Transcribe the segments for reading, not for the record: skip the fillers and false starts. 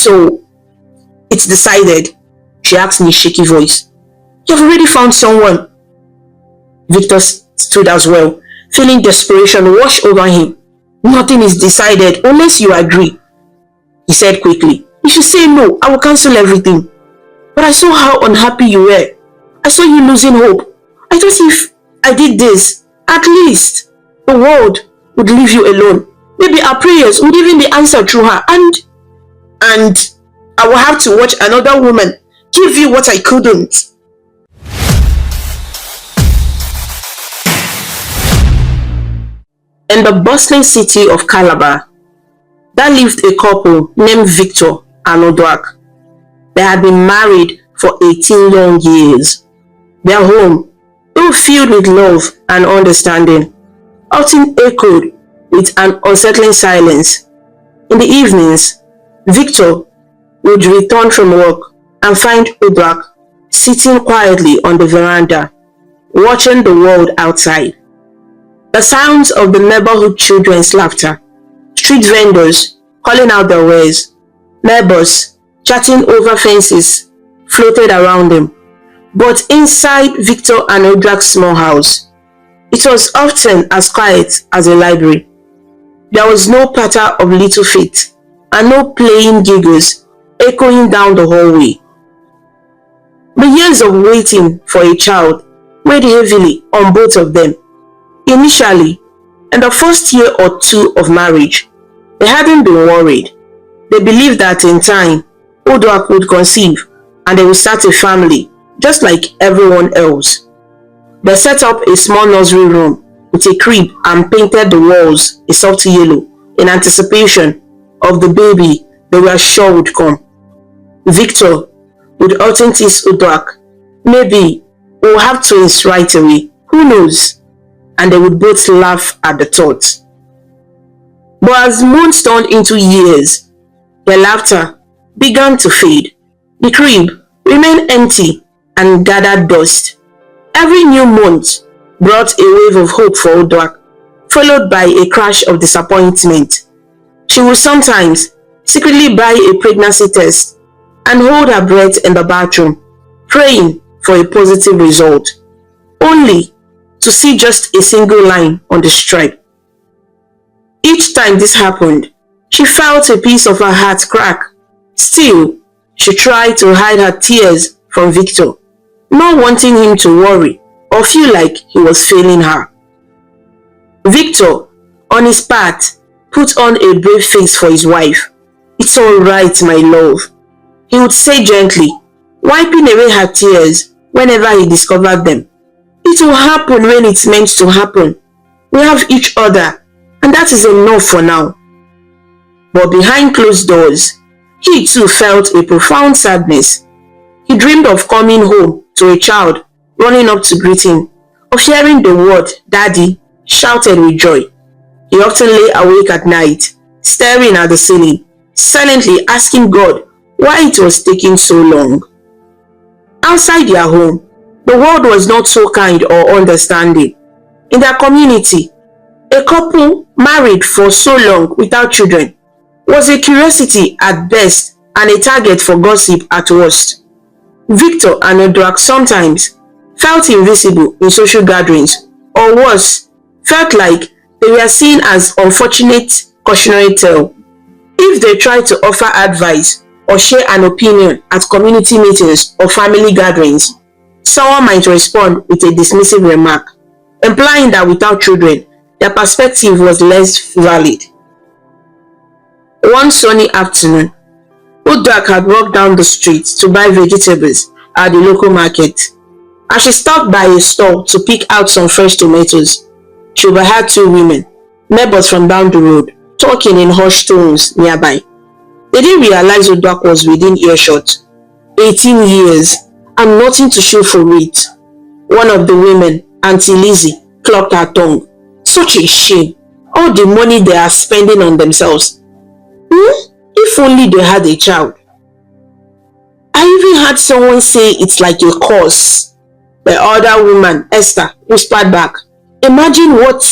So, it's decided, she asked in a shaky voice. You've already found someone. Victor stood as well, feeling desperation wash over him. Nothing is decided unless you agree, he said quickly. If you say no, I will cancel everything. But I saw how unhappy you were. I saw you losing hope. I thought if I did this, at least the world would leave you alone. Maybe our prayers would even be answered through her, and I will have to watch another woman give you what I couldn't. In the bustling city of Calabar, there lived a couple named Victor and Odwak. They had been married for 18 long years. Their home, though filled with love and understanding, often echoed with an unsettling silence. In the evenings, Victor would return from work and find Odwak sitting quietly on the veranda, watching the world outside. The sounds of the neighborhood children's laughter, street vendors calling out their wares, neighbors chatting over fences floated around them. But inside Victor and Odwak's small house, it was often as quiet as a library. There was no patter of little feet and no playing giggles echoing down the hallway. The years of waiting for a child weighed heavily on both of them. Initially, in the first year or two of marriage, they hadn't been worried. They believed that in time, Odwak would conceive and they would start a family just like everyone else. They set up a small nursery room with a crib and painted the walls a soft yellow in anticipation of the baby they were sure would come. Victor would often tease Odwak, maybe we'll have twins right away, who knows? And they would both laugh at the thought. But as months turned into years, their laughter began to fade. The crib remained empty and gathered dust. Every new month brought a wave of hope for Odwak, followed by a crash of disappointment. She would sometimes secretly buy a pregnancy test and hold her breath in the bathroom, praying for a positive result, only to see just a single line on the stripe. Each time this happened, she felt a piece of her heart crack. Still, she tried to hide her tears from Victor, not wanting him to worry or feel like he was failing her. Victor, on his part, put on a brave face for his wife. It's all right, my love, he would say gently, wiping away her tears whenever he discovered them. It will happen when it's meant to happen. We have each other, and that is enough for now. But behind closed doors, he too felt a profound sadness. He dreamed of coming home to a child running up to greet him, of hearing the word "Daddy" shouted with joy. He often lay awake at night, staring at the ceiling, silently asking God why it was taking so long. Outside their home, the world was not so kind or understanding. In their community, a couple married for so long without children was a curiosity at best and a target for gossip at worst. Victor and Odwak sometimes felt invisible in social gatherings, or worse, felt like they were seen as unfortunate cautionary tale. If they tried to offer advice or share an opinion at community meetings or family gatherings, someone might respond with a dismissive remark, implying that without children, their perspective was less valid. One sunny afternoon, Odwak had walked down the street to buy vegetables at the local market. As she stopped by a stall to pick out some fresh tomatoes, she overheard two women, neighbors from down the road, talking in hushed tones nearby. They didn't realize Odwak was within earshot. 18 years, and nothing to show for it. One of the women, Auntie Lizzie, clucked her tongue. Such a shame. All the money they are spending on themselves. If only they had a child. I even heard someone say it's like a curse. The other woman, Esther, whispered back. Imagine what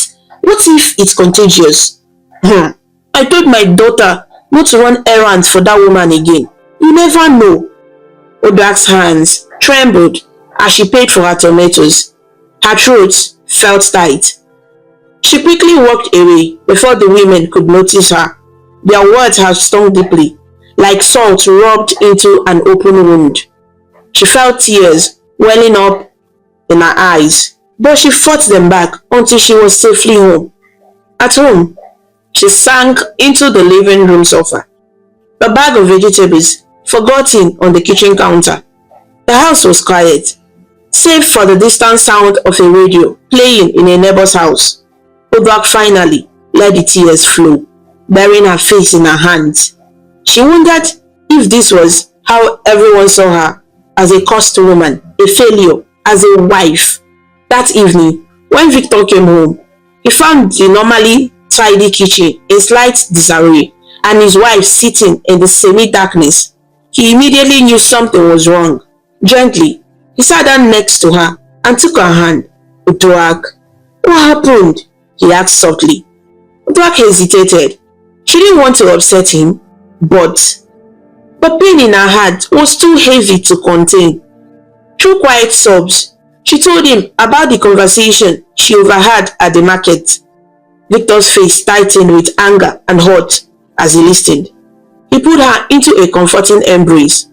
if it's contagious? I told my daughter not to run errands for that woman again. You never know. Odrak's hands trembled as she paid for her tomatoes. Her throat felt tight. She quickly walked away before the women could notice her. Their words had stung deeply, like salt rubbed into an open wound. She felt tears welling up in her eyes, but she fought them back until she was safely home. At home, she sank into the living room sofa, a bag of vegetables forgotten on the kitchen counter. The house was quiet, save for the distant sound of a radio playing in a neighbor's house. Odrak finally let the tears flow, burying her face in her hands. She wondered if this was how everyone saw her, as a cursed woman, a failure, as a wife. That evening, when Victor came home, he found the normally tidy kitchen in slight disarray and his wife sitting in the semi-darkness. He immediately knew something was wrong. Gently, he sat down next to her and took her hand. "Odrak, what happened?" he asked softly. Odrak hesitated. She didn't want to upset him, but the pain in her heart was too heavy to contain. Through quiet sobs, she told him about the conversation she overheard at the market. Victor's face tightened with anger and hurt as he listened. He put her into a comforting embrace.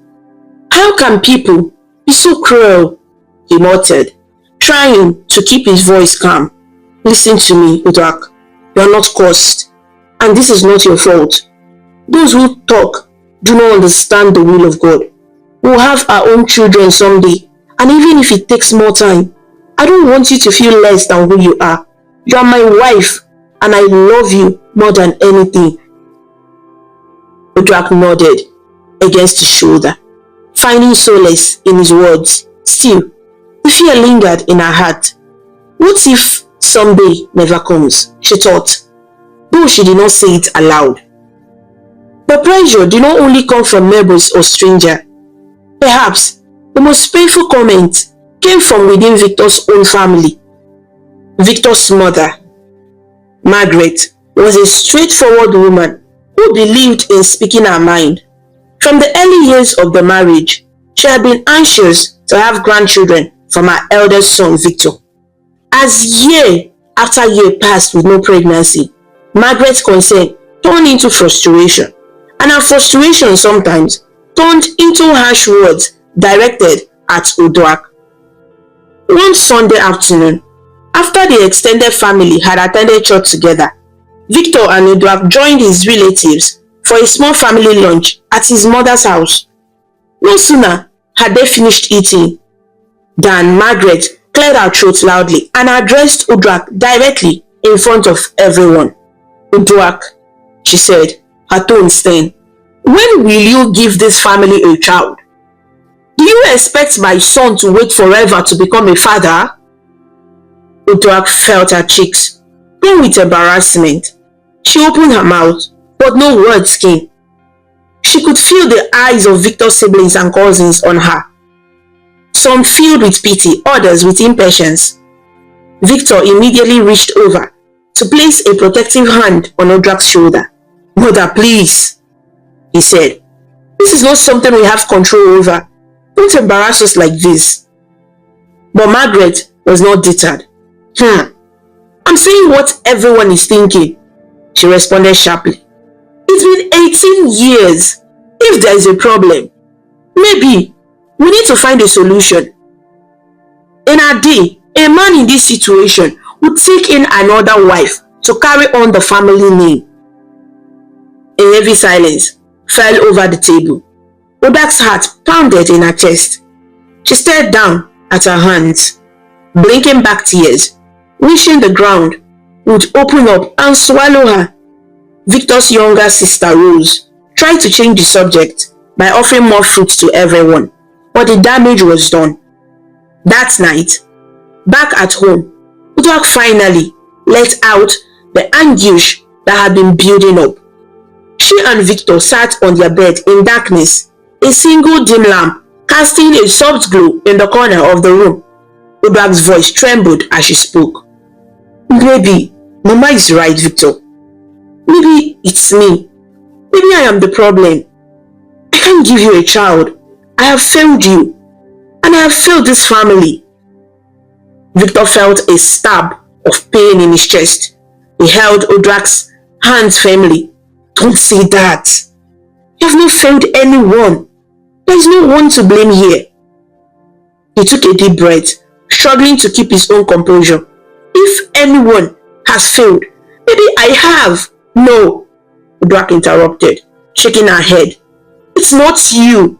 "How can people be so cruel?" he muttered, trying to keep his voice calm. "Listen to me, Odrak. You are not cursed, and this is not your fault. Those who talk do not understand the will of God. We will have our own children someday, and even if it takes more time, I don't want you to feel less than who you are. You are my wife, and I love you more than anything." Odrak nodded against his shoulder, finding solace in his words. Still, the fear lingered in her heart. What if someday never comes, she thought, though she did not say it aloud. The pressure did not only come from neighbors or strangers. Perhaps the most painful comment came from within Victor's own family. Victor's mother, Margaret, was a straightforward woman who believed in speaking her mind. From the early years of the marriage, she had been anxious to have grandchildren from her eldest son, Victor. As year after year passed with no pregnancy, Margaret's concern turned into frustration, and her frustration sometimes turned into harsh words directed at Odrak. One Sunday afternoon, after the extended family had attended church together, Victor and Odrak joined his relatives for a small family lunch at his mother's house. No sooner had they finished eating than Margaret cleared her throat loudly and addressed Odrak directly in front of everyone. "Odrak," she said, her tone stern, "when will you give this family a child? Do you expect my son to wait forever to become a father?" Odrak felt her cheeks burn with embarrassment. She opened her mouth, but no words came. She could feel the eyes of Victor's siblings and cousins on her, some filled with pity, others with impatience. Victor immediately reached over to place a protective hand on Odrak's shoulder. "Mother, please," he said. "This is not something we have control over. Don't embarrass us like this." But Margaret was not deterred. "I'm saying what everyone is thinking," she responded sharply. "It's been 18 years. If there is a problem, maybe we need to find a solution. In a day, a man in this situation would take in another wife to carry on the family name." A heavy silence fell over the table. Odrak's heart pounded in her chest. She stared down at her hands, blinking back tears, wishing the ground would open up and swallow her. Victor's younger sister Rose tried to change the subject by offering more fruit to everyone, but the damage was done. That night, back at home, Odrak finally let out the anguish that had been building up. She and Victor sat on their bed in darkness, a single dim lamp casting a soft glow in the corner of the room. Odrak's voice trembled as she spoke. "Maybe Mama is right, Victor. Maybe it's me. Maybe I am the problem. I can't give you a child. I have failed you. And I have failed this family. Victor felt a stab of pain in his chest. He held Odrak's hands firmly. Don't say that. You have not failed anyone. There is no one to blame here. He took a deep breath, struggling to keep his own composure. If anyone has failed, maybe I have. No, Odrak interrupted, shaking her head. It's not you.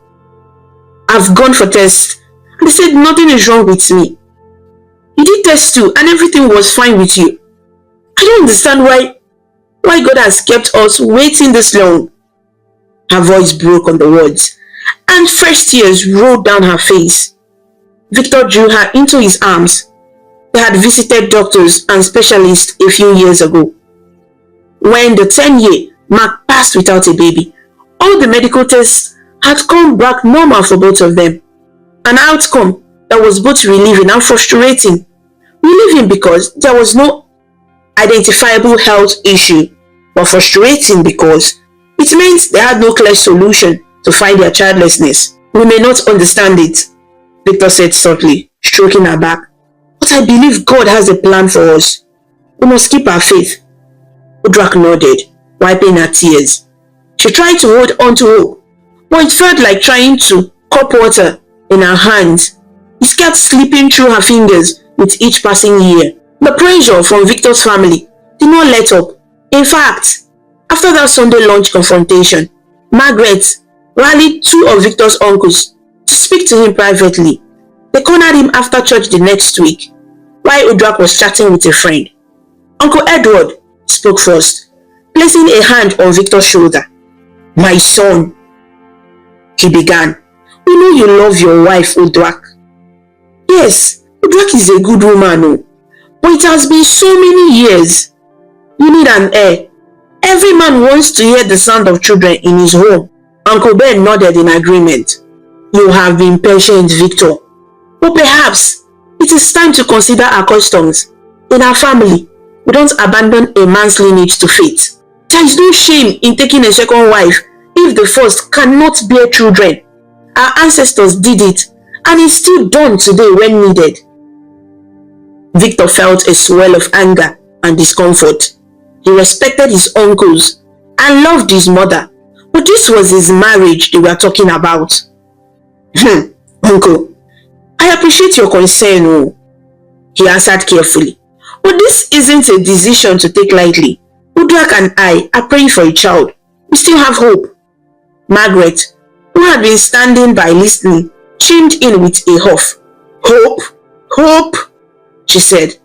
I've gone for tests, and they said nothing is wrong with me. You did tests too, and everything was fine with you. I don't understand why God has kept us waiting this long. Her voice broke on the words, and fresh tears rolled down her face. Victor drew her into his arms. They had visited doctors and specialists a few years ago. When the 10-year mark passed without a baby, all the medical tests had come back normal for both of them. An outcome that was both relieving and frustrating. Relieving because there was no identifiable health issue, but frustrating because it meant they had no clear solution to find their childlessness. We may not understand it, Victor said softly, stroking her back. But I believe God has a plan for us. We must keep our faith. Odrak nodded, wiping her tears. She tried to hold on to hope, but it felt like trying to cup water in her hands. It kept slipping through her fingers with each passing year. The pressure from Victor's family did not let up. In fact, after that Sunday lunch confrontation, Margaret rallied two of Victor's uncles to speak to him privately. They cornered him after church the next week, while Odrak was chatting with a friend. Uncle Edward spoke first, placing a hand on Victor's shoulder. My son, he began. We know you love your wife, Odrak. Yes, Odrak is a good woman, but it has been so many years. You need an heir. Every man wants to hear the sound of children in his home. Uncle Ben nodded in agreement. You have been patient, Victor. But perhaps it is time to consider our customs. In our family, we don't abandon a man's lineage to fate. There is no shame in taking a second wife if the first cannot bear children. Our ancestors did it, and it's still done today when needed. Victor felt a swell of anger and discomfort. He respected his uncles and loved his mother, but this was his marriage they were talking about. Uncle, I appreciate your concern, he answered carefully. But this isn't a decision to take lightly. Odrak and I are praying for a child. We still have hope. Margaret, who had been standing by listening, chimed in with a huff. Hope? Hope? She said.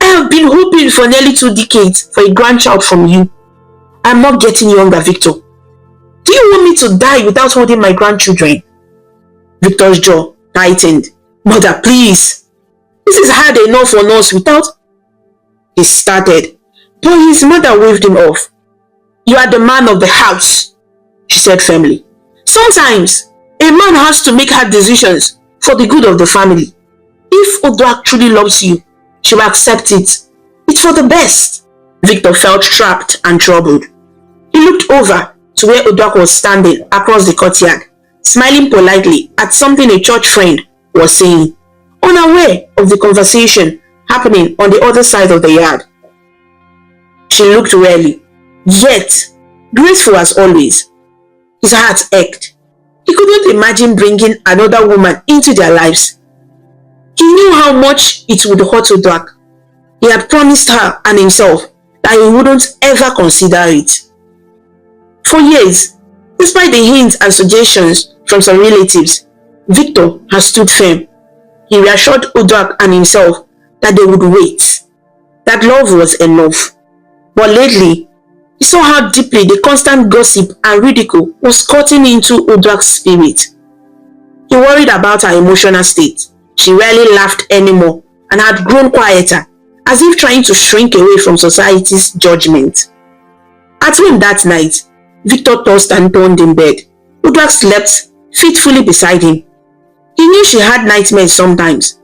I have been hoping for nearly 2 decades for a grandchild from you. I'm not getting younger, Victor. Do you want me to die without holding my grandchildren? Victor's jaw tightened. Mother, please. This is hard enough on us without... He started, but his mother waved him off. You are the man of the house, she said firmly. Sometimes, a man has to make hard decisions for the good of the family. If Odrak truly loves you, she will accept it. It's for the best. Victor felt trapped and troubled. He looked over to where Odrak was standing across the courtyard, smiling politely at something a church friend was saying, unaware of the conversation happening on the other side of the yard. She looked weary, yet graceful as always. His heart ached. He couldn't imagine bringing another woman into their lives. He knew how much it would hurt Odrak. He had promised her and himself that he wouldn't ever consider it. For years, despite the hints and suggestions from some relatives, Victor had stood firm. He reassured Odrak and himself that they would wait, that love was enough. But lately, he saw how deeply the constant gossip and ridicule was cutting into Odrak's spirit. He worried about her emotional state. She rarely laughed anymore and had grown quieter, as if trying to shrink away from society's judgment. At home that night, Victor tossed and turned in bed. Odrak slept fitfully beside him. He knew she had nightmares sometimes.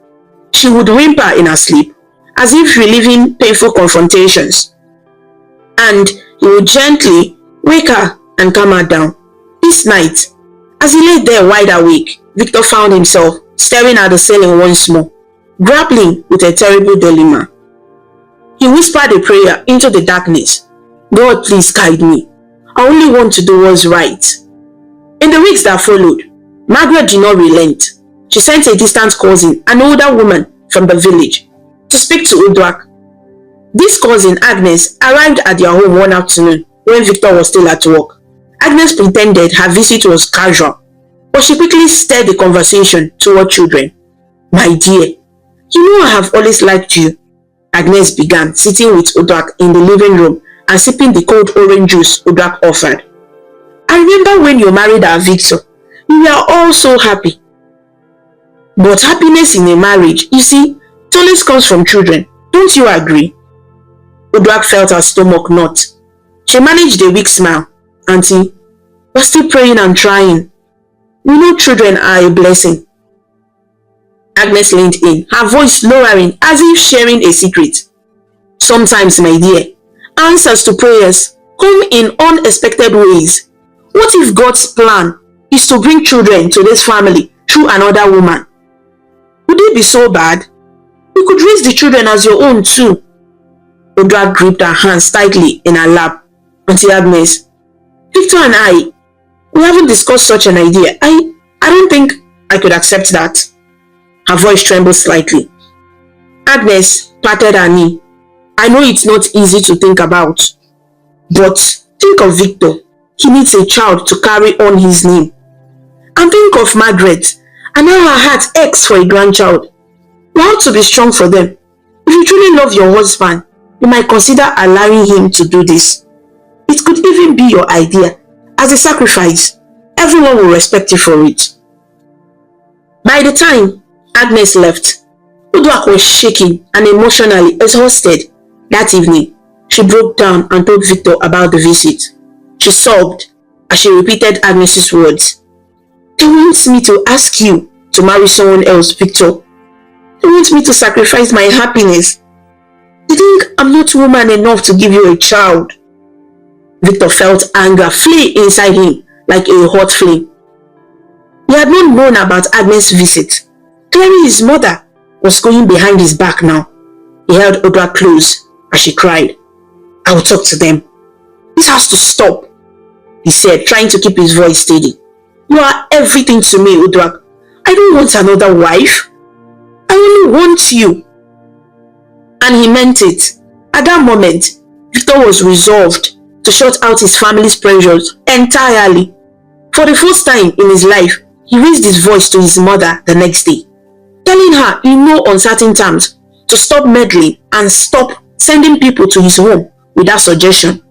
She would whimper in her sleep, as if reliving painful confrontations. And he would gently wake her and calm her down. This night, as he lay there wide awake, Victor found himself staring at the ceiling once more, grappling with a terrible dilemma. He whispered a prayer into the darkness. God, please guide me. I only want to do what's right. In the weeks that followed, Margaret did not relent. She sent a distant cousin, an older woman from the village, to speak to Uduak. This cousin, Agnes, arrived at their home one afternoon when Victor was still at work. Agnes pretended her visit was casual, but she quickly steered the conversation toward children. My dear, you know I have always liked you, Agnes began, sitting with Uduak in the living room and sipping the cold orange juice Uduak offered. I remember when you married our Victor, we were all so happy. But happiness in a marriage, you see, it always comes from children. Don't you agree? Uduak felt her stomach knot. She managed a weak smile. Auntie, we're still praying and trying. We know children are a blessing. Agnes leaned in, her voice lowering as if sharing a secret. Sometimes, my dear, answers to prayers come in unexpected ways. What if God's plan is to bring children to this family through another woman? Would it be so bad? You could raise the children as your own too. Uduak gripped her hands tightly in her lap. Auntie Agnes, Victor and we haven't discussed such an idea. I don't think I could accept that. Her voice trembled slightly. Agnes patted her knee. I know it's not easy to think about, but think of Victor. He needs a child to carry on his name. And think of Margaret and how her heart aches for a grandchild. You have to be strong for them. If you truly love your husband, you might consider allowing him to do this. It could even be your idea. As a sacrifice, everyone will respect you for it. By the time Agnes left, Uduak was shaking and emotionally exhausted. That evening, she broke down and told Victor about the visit. She sobbed as she repeated Agnes's words. They want me to ask you to marry someone else, Victor. They want me to sacrifice my happiness. They think I'm not woman enough to give you a child. Victor felt anger flee inside him like a hot flame. He had not known about Agnes' visit. Clearly his mother was going behind his back now. He held Uduak close as she cried. I will talk to them. This has to stop, he said, trying to keep his voice steady. You are everything to me, Uduak. I don't want another wife. I only want you. And he meant it. At that moment, Victor was resolved to shut out his family's pressures entirely. For the first time in his life, he raised his voice to his mother the next day, telling her in no uncertain terms to stop meddling and stop sending people to his home without suggestion.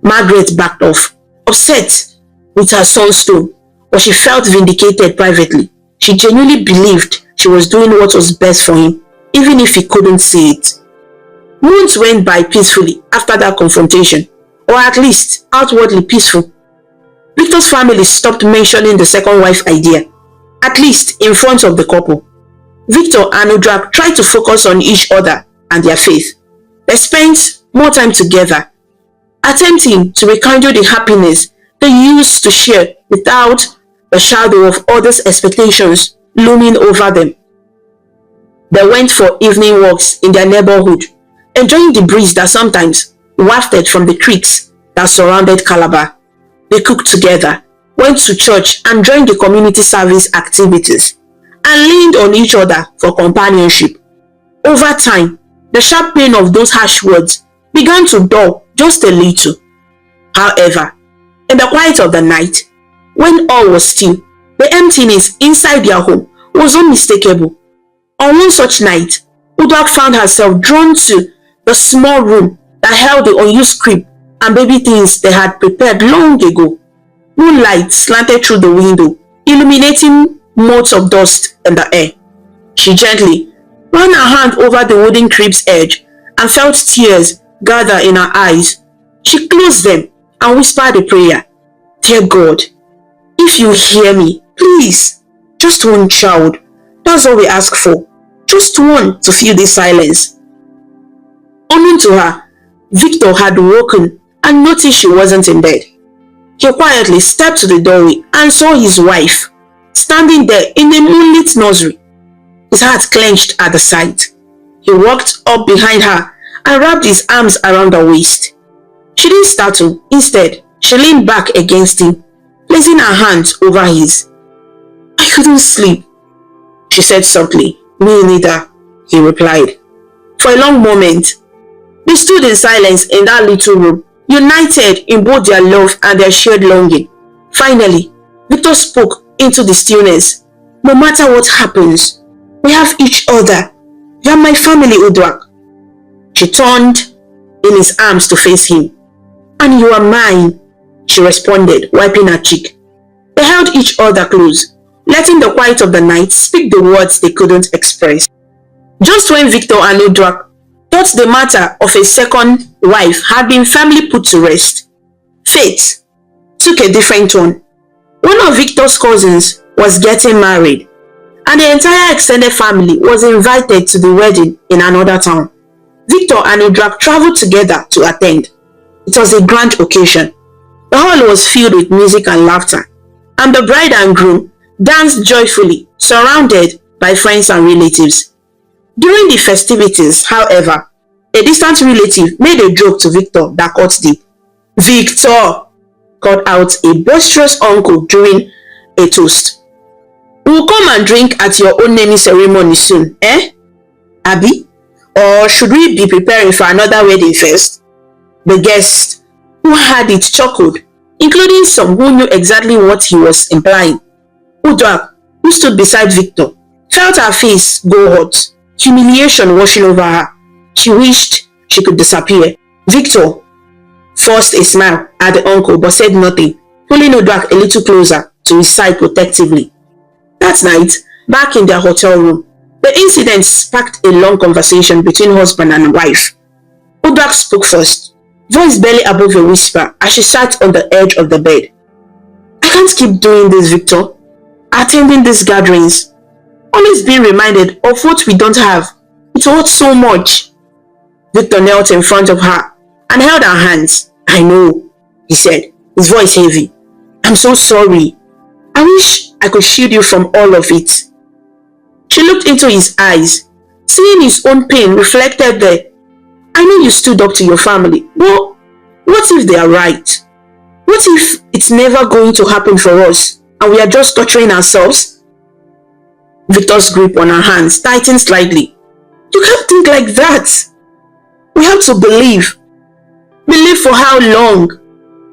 Margaret backed off, upset with her son's tone, but she felt vindicated privately. She genuinely believed she was doing what was best for him, even if he couldn't see it. Months went by peacefully after that confrontation, or at least outwardly peaceful. Victor's family stopped mentioning the second wife idea, at least in front of the couple. Victor and Uduak tried to focus on each other and their faith. They spent more time together, attempting to rekindle the happiness they used to share without the shadow of others' expectations looming over them. They went for evening walks in their neighborhood, enjoying the breeze that sometimes wafted from the creeks that surrounded Calabar. They cooked together, went to church and joined the community service activities, and leaned on each other for companionship. Over time, the sharp pain of those harsh words began to dull just a little. However, in the quiet of the night, when all was still, the emptiness inside their home was unmistakable. On one such night, Uduak found herself drawn to the small room that held the unused crib and baby things they had prepared long ago. Moonlight slanted through the window, illuminating motes of dust in the air. She gently ran her hand over the wooden crib's edge and felt tears gather in her eyes. She closed them and whispered a prayer. Dear God, if you hear me, please, just one child. That's all we ask for. Just one to fill this silence. Unknown to her, Victor had woken and noticed she wasn't in bed. He quietly stepped to the doorway and saw his wife standing there in the moonlit nursery. His heart clenched at the sight. He walked up behind her and wrapped his arms around her waist. She didn't startle. Instead, she leaned back against him, placing her hands over his. "I couldn't sleep," she said softly. "Me neither," he replied. For a long moment, they stood in silence in that little room, united in both their love and their shared longing. Finally, Victor spoke into the stillness. "No matter what happens, we have each other. You are my family, Uduak." She turned in his arms to face him. "And you are mine," she responded, wiping her cheek. They held each other close, letting the quiet of the night speak the words they couldn't express. Just when Victor and Uduak thought the matter of a second wife had been firmly put to rest, fate took a different turn. One of Victor's cousins was getting married, and the entire extended family was invited to the wedding in another town. Victor and Uduak traveled together to attend. It was a grand occasion. The hall was filled with music and laughter, and the bride and groom danced joyfully, surrounded by friends and relatives. During the festivities, however, a distant relative made a joke to Victor that cut deep. "Victor!" called out a boisterous uncle during a toast. "We'll come and drink at your own naming ceremony soon, eh? Abby? Or should we be preparing for another wedding first?" The guests who heard it chuckled, including some who knew exactly what he was implying. Uduak, who stood beside Victor, felt her face go hot, humiliation washing over her. She wished she could disappear. Victor forced a smile at the uncle but said nothing, pulling Uduak a little closer to his side protectively. That night, back in their hotel room, the incident sparked a long conversation between husband and wife. Uduak spoke first, voice barely above a whisper as she sat on the edge of the bed. "I can't keep doing this, Victor. Attending these gatherings, always being reminded of what we don't have. It hurts so much." Victor knelt in front of her and held her hands. "I know," he said, his voice heavy. "I'm so sorry. I wish I could shield you from all of it." She looked into his eyes, seeing his own pain reflected there. "I know you stood up to your family, but what if they are right? What if it's never going to happen for us and we are just torturing ourselves?" Victor's grip on her hands tightened slightly. "You can't think like that. We have to believe." "Believe for how long?"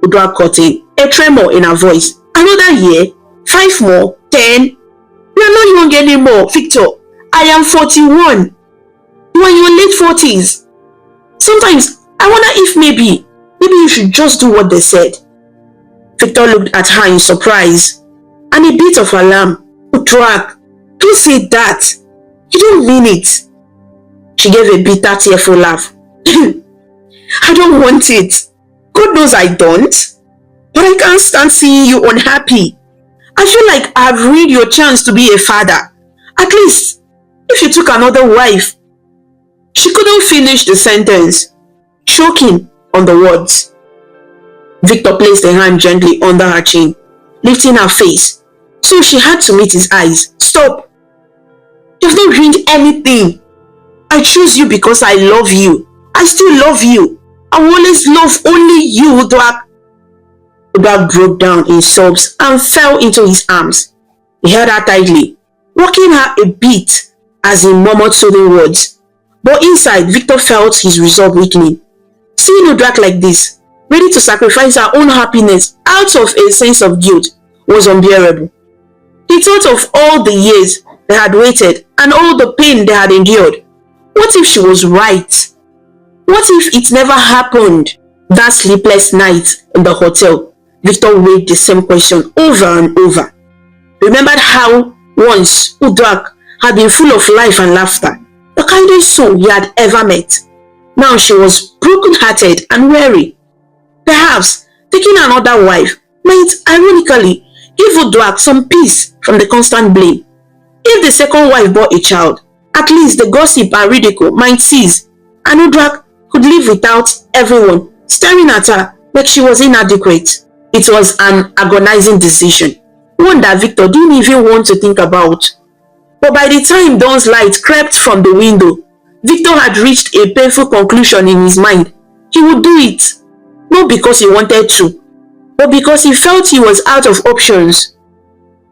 Uduak cut in, a tremor in her voice. "Another year? 5 more? 10? You are not young anymore, Victor. I am 41. You are in your late 40s. Sometimes I wonder if maybe you should just do what they said." Victor looked at her in surprise and a bit of alarm. "Uduak, don't say that. You don't mean it." She gave a bitter, tearful laugh. "I don't want it. God knows I don't. But I can't stand seeing you unhappy. I feel like I've ruined your chance to be a father. At least, if you took another wife." She couldn't finish the sentence, choking on the words. Victor placed a hand gently under her chin, lifting her face, so she had to meet his eyes. "Stop. You've not ruined anything. I choose you because I love you. I still love you. I will always love only you, Uduak." Uduak broke down in sobs and fell into his arms. He held her tightly, rocking her a bit as he murmured soothing words. But inside, Victor felt his resolve weakening. Seeing Uduak like this, ready to sacrifice her own happiness out of a sense of guilt, was unbearable. He thought of all the years they had waited and all the pain they had endured. What if she was right? What if it never happened? That sleepless night in the hotel, Victor weighed the same question over and over. Remembered how once Uduak had been full of life and laughter, the kindest soul he had ever met. Now she was broken-hearted and weary. Perhaps taking another wife might ironically give Uduak some peace from the constant blame. If the second wife bore a child, at least the gossip and ridicule might cease, and Uduak could live without everyone staring at her like she was inadequate. It was an agonizing decision, one that Victor didn't even want to think about. But by the time dawn's light crept from the window, Victor had reached a painful conclusion in his mind. He would do it, not because he wanted to, but because he felt he was out of options.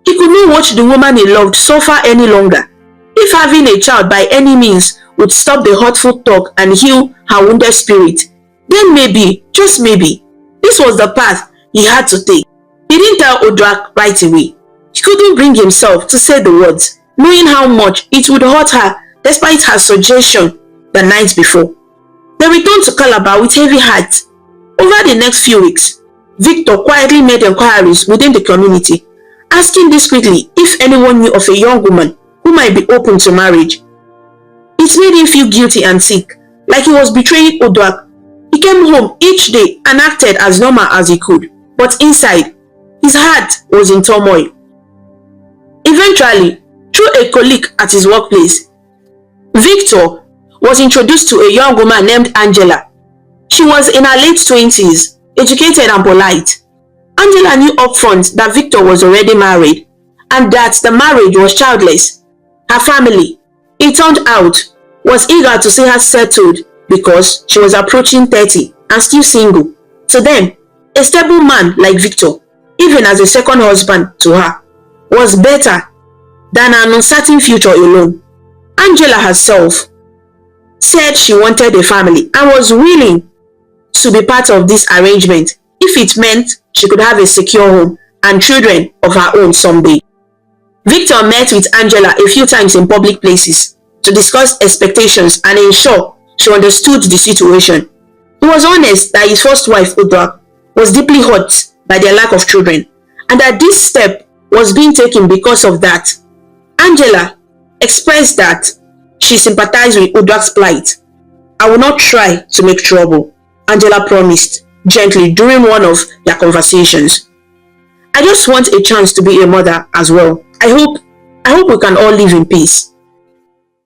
He could not watch the woman he loved suffer any longer. If having a child by any means would stop the hurtful talk and heal her wounded spirit, then maybe, just maybe, this was the path he had to take. He didn't tell Odrak right away. He couldn't bring himself to say the words, knowing how much it would hurt her despite her suggestion the night before. They returned to Calabar with heavy hearts. Over the next few weeks, Victor quietly made inquiries within the community, asking discreetly if anyone knew of a young woman who might be open to marriage. It made him feel guilty and sick, like he was betraying Odrak. He came home each day and acted as normal as he could, but inside, his heart was in turmoil. Eventually, through a colleague at his workplace, Victor was introduced to a young woman named Angela. She was in her late 20s, educated and polite. Angela knew upfront that Victor was already married and that the marriage was childless. Her family, it turned out, was eager to see her settled because she was approaching 30 and still single. To them, a stable man like Victor, even as a second husband to her, was better than an uncertain future alone. Angela herself said she wanted a family and was willing to be part of this arrangement if it meant she could have a secure home and children of her own someday. Victor met with Angela a few times in public places to discuss expectations and ensure she understood the situation. He was honest that his first wife, Odrak, was deeply hurt by their lack of children and that this step was being taken because of that. Angela expressed that she sympathized with Odrak's plight. "I will not try to make trouble," Angela promised gently during one of their conversations. "I just want a chance to be a mother as well. I hope we can all live in peace."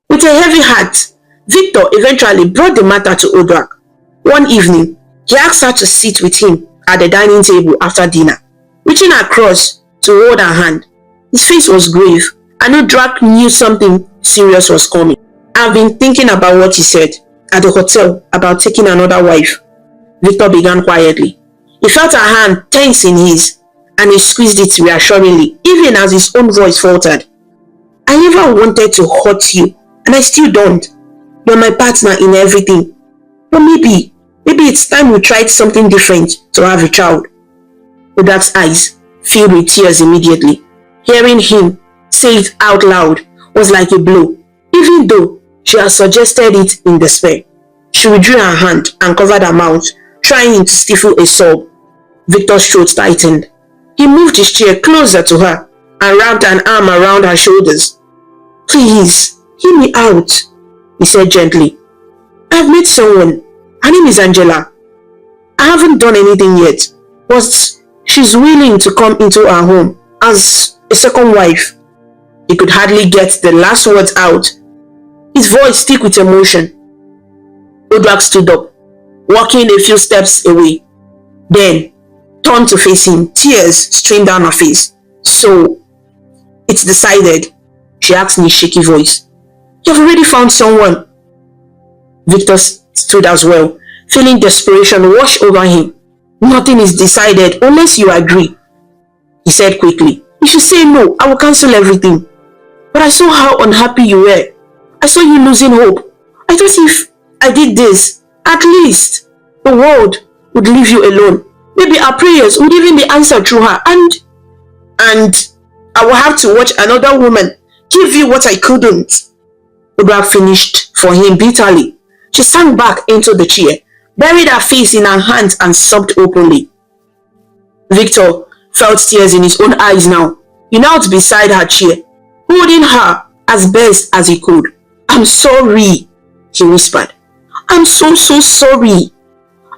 With a heavy heart, Victor eventually brought the matter to Odrak. One evening, he asked her to sit with him at the dining table after dinner, reaching across to hold her hand. His face was grave, and Odrak knew something serious was coming. "I've been thinking about what he said at the hotel about taking another wife," Victor began quietly. He felt her hand tense in his, and he squeezed it reassuringly, even as his own voice faltered. "I never wanted to hurt you, and I still don't. You're my partner in everything. But maybe it's time we tried something different to have a child." Odrak's eyes filled with tears immediately. Hearing him say it out loud was like a blow, even though she had suggested it in despair. She withdrew her hand and covered her mouth, trying to stifle a sob. Victor's throat tightened. He moved his chair closer to her and wrapped an arm around her shoulders. "Please, hear me out," he said gently. "I've met someone. Her name is Angela. I haven't done anything yet, but she's willing to come into our home as a second wife." He could hardly get the last words out, his voice thick with emotion. Odrak stood up, walking a few steps away, then turned to face him. Tears streamed down her face. "So, it's decided?" she asked in a shaky voice. "You've already found someone?" Victor stood as well, feeling desperation wash over him. "Nothing is decided unless you agree," he said quickly. "If you say no, I will cancel everything. But I saw how unhappy you were. I saw you losing hope. I thought if I did this, at least the world would leave you alone. Maybe our prayers would even be answered through her, and I will have to watch another woman give you what I couldn't." Odrak finished for him bitterly. She sank back into the chair, buried her face in her hands and sobbed openly. Victor felt tears in his own eyes now. He knelt beside her chair, holding her as best as he could. "I'm sorry," he whispered. "I'm so sorry.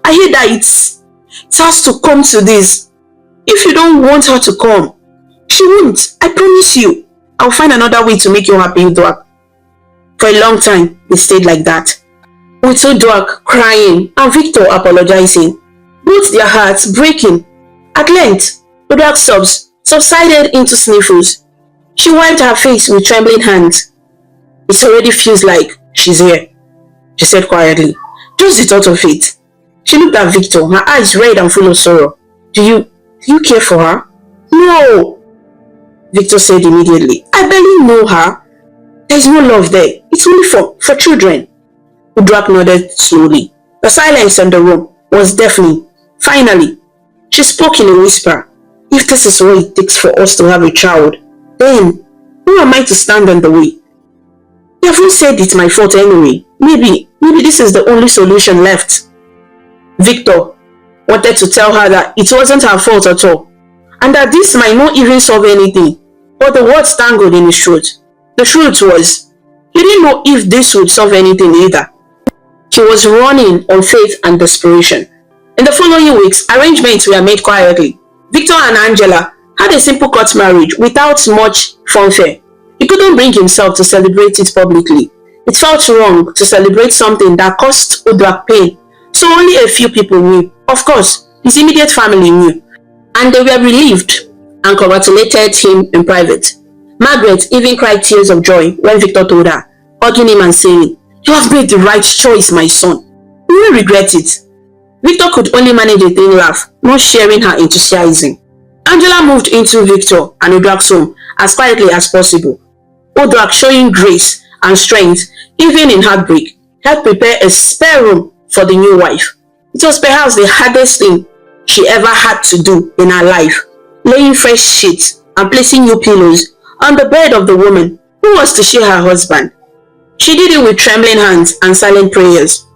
I hate that it has to come to this. If you don't want her to come, she won't. I promise you. I'll find another way to make you happy, Odrak." For a long time, they stayed like that, with Odrak crying and Victor apologizing, both their hearts breaking At length, Udrak's sobs subsided into sniffles. She wiped her face with trembling hands. "It already feels like she's here," she said quietly. "Just the thought of it." She looked at Victor, her eyes red and full of sorrow. Do you care for her?" "No," Victor said immediately. "I barely know her. There's no love there. It's only for children." Udrak nodded slowly. The silence in the room was deafening. Finally, she spoke in a whisper. "If this is what it takes for us to have a child, then who am I to stand in the way? You haven't said it's my fault anyway. Maybe this is the only solution left." Victor wanted to tell her that it wasn't her fault at all, and that this might not even solve anything, but the words tangled in his throat. The truth was, he didn't know if this would solve anything either. He was running on faith and desperation. In the following weeks, arrangements were made quietly. Victor and Angela had a simple court marriage without much fanfare. He couldn't bring himself to celebrate it publicly. It felt wrong to celebrate something that caused Udrak pain, so only a few people knew. Of course, his immediate family knew, and they were relieved and congratulated him in private. Margaret even cried tears of joy when Victor told her, hugging him and saying, "You have made the right choice, my son. You will regret it." Victor could only manage a thin laugh, not sharing her enthusiasm. Angela moved into Victor and Udrak's home as quietly as possible. Udrak, showing grace and strength, even in heartbreak, helped prepare a spare room for the new wife. It was perhaps the hardest thing she ever had to do in her life, laying fresh sheets and placing new pillows on the bed of the woman who was to share her husband. She did it with trembling hands and silent prayers.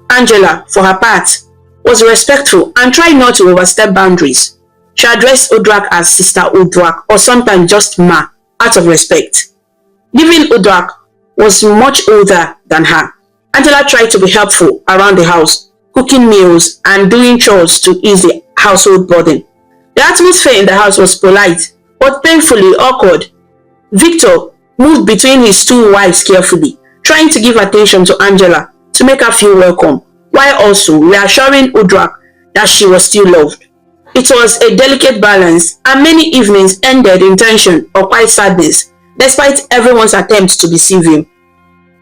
Angela, for her part, was respectful and tried not to overstep boundaries. She addressed Udrak as Sister Udrak, or sometimes just Ma, out of respect. Given Udrak was much older than her, Angela tried to be helpful around the house, cooking meals and doing chores to ease the household burden. The atmosphere in the house was polite, but painfully awkward. Victor moved between his two wives carefully, trying to give attention to Angela to make her feel welcome, while also reassuring Udrak that she was still loved. It was a delicate balance, and many evenings ended in tension or quiet sadness, despite everyone's attempts to be civil.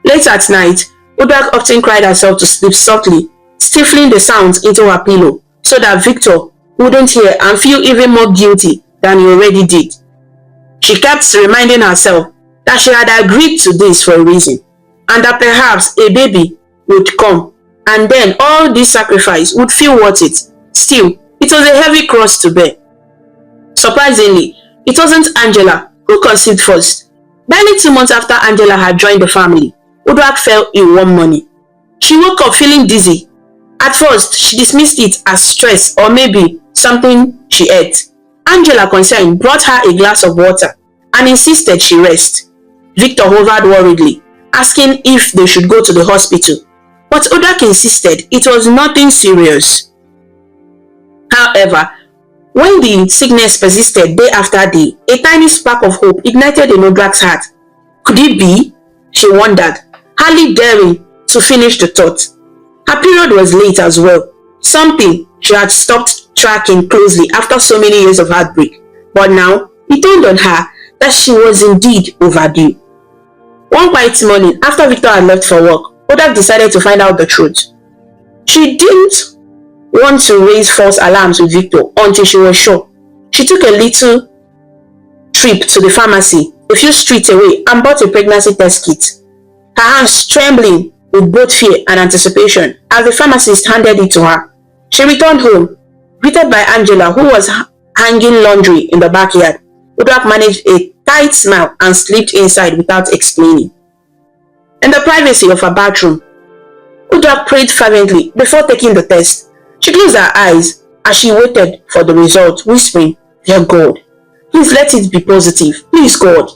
Late at night, Udrak often cried herself to sleep softly, stifling the sounds into her pillow so that Victor wouldn't hear and feel even more guilty than he already did. She kept reminding herself that she had agreed to this for a reason, and that perhaps a baby would come, and then all this sacrifice would feel worth it. Still, it was a heavy cross to bear. Surprisingly, it wasn't Angela who conceived first. Barely 2 months after Angela had joined the family, Udrak fell ill one morning. She woke up feeling dizzy. At first, she dismissed it as stress or maybe something she ate. Angela, concerned, brought her a glass of water and insisted she rest. Victor hovered worriedly, asking if they should go to the hospital, but Udrak insisted it was nothing serious. However, when the sickness persisted day after day, a tiny spark of hope ignited in Udrak's heart. Could it be? She wondered, hardly daring to finish the thought. Her period was late as well, something she had stopped tracking closely after so many years of heartbreak. But now, it dawned on her that she was indeed overdue. One quiet morning, after Victor had left for work, Udrak decided to find out the truth. She didn't want to raise false alarms with Victor until she was sure. She took a little trip to the pharmacy a few streets away and bought a pregnancy test kit. Her hands trembling with both fear and anticipation as the pharmacist handed it to her. She returned home, greeted by Angela, who was hanging laundry in the backyard. Udrak managed a tight smile and slipped inside without explaining. In the privacy of her bathroom, Udrak prayed fervently before taking the test. She closed her eyes as she waited for the result, whispering, "Dear God, please let it be positive. Please, God."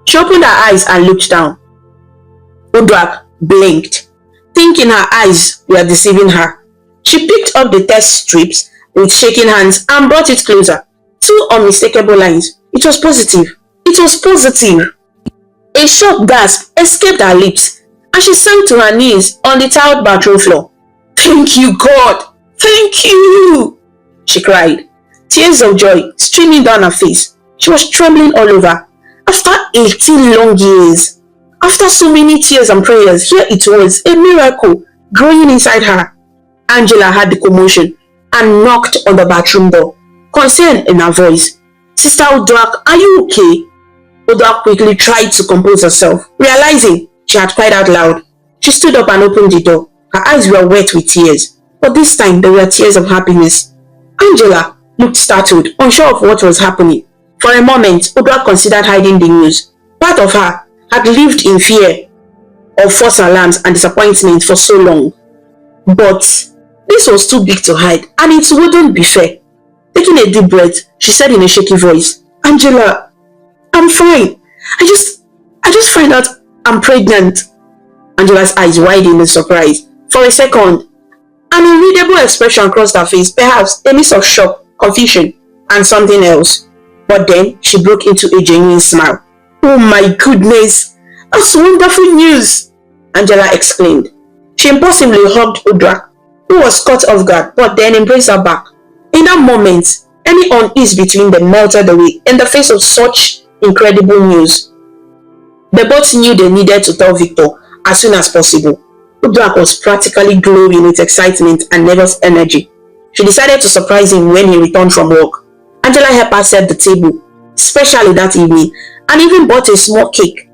She opened her eyes and looked down. Udrak blinked, thinking her eyes were deceiving her. She picked up the test strips with shaking hands and brought it closer. 2 unmistakable lines. It was positive. It was positive. A short gasp escaped her lips, and she sank to her knees on the tiled bathroom floor. "Thank you, God! Thank you!" she cried. tears of joy streaming down her face. She was trembling all over. After 18 long years, after so many tears and prayers, here it was, a miracle growing inside her. Angela had the commotion and knocked on the bathroom door, concern in her voice. Sister Uduak, are you okay? Uduak quickly tried to compose herself, realizing she had cried out loud. She stood up and opened the door. Her eyes were wet with tears, but this time they were tears of happiness. Angela looked startled, unsure of what was happening. For a moment, Uduak considered hiding the news. Part of her had lived in fear of false alarms and disappointment for so long. But this was too big to hide, and it wouldn't be fair. Taking a deep breath, she said in a shaky voice, Angela, I'm fine. I just find out I'm pregnant. Angela's eyes widened in surprise. For a second, an unreadable expression crossed her face, perhaps a mix of shock, confusion, and something else. But then she broke into a genuine smile. Oh my goodness, that's wonderful news, Angela exclaimed. She impulsively hugged Uduak, who was caught off guard, but then embraced her back. In that moment, any unease between them melted away in the face of such incredible news. They both knew they needed to tell Victor as soon as possible. Uduak was practically glowing with excitement and nervous energy. She decided to surprise him when he returned from work. Angela helped her set the table, especially that evening, and even bought a small cake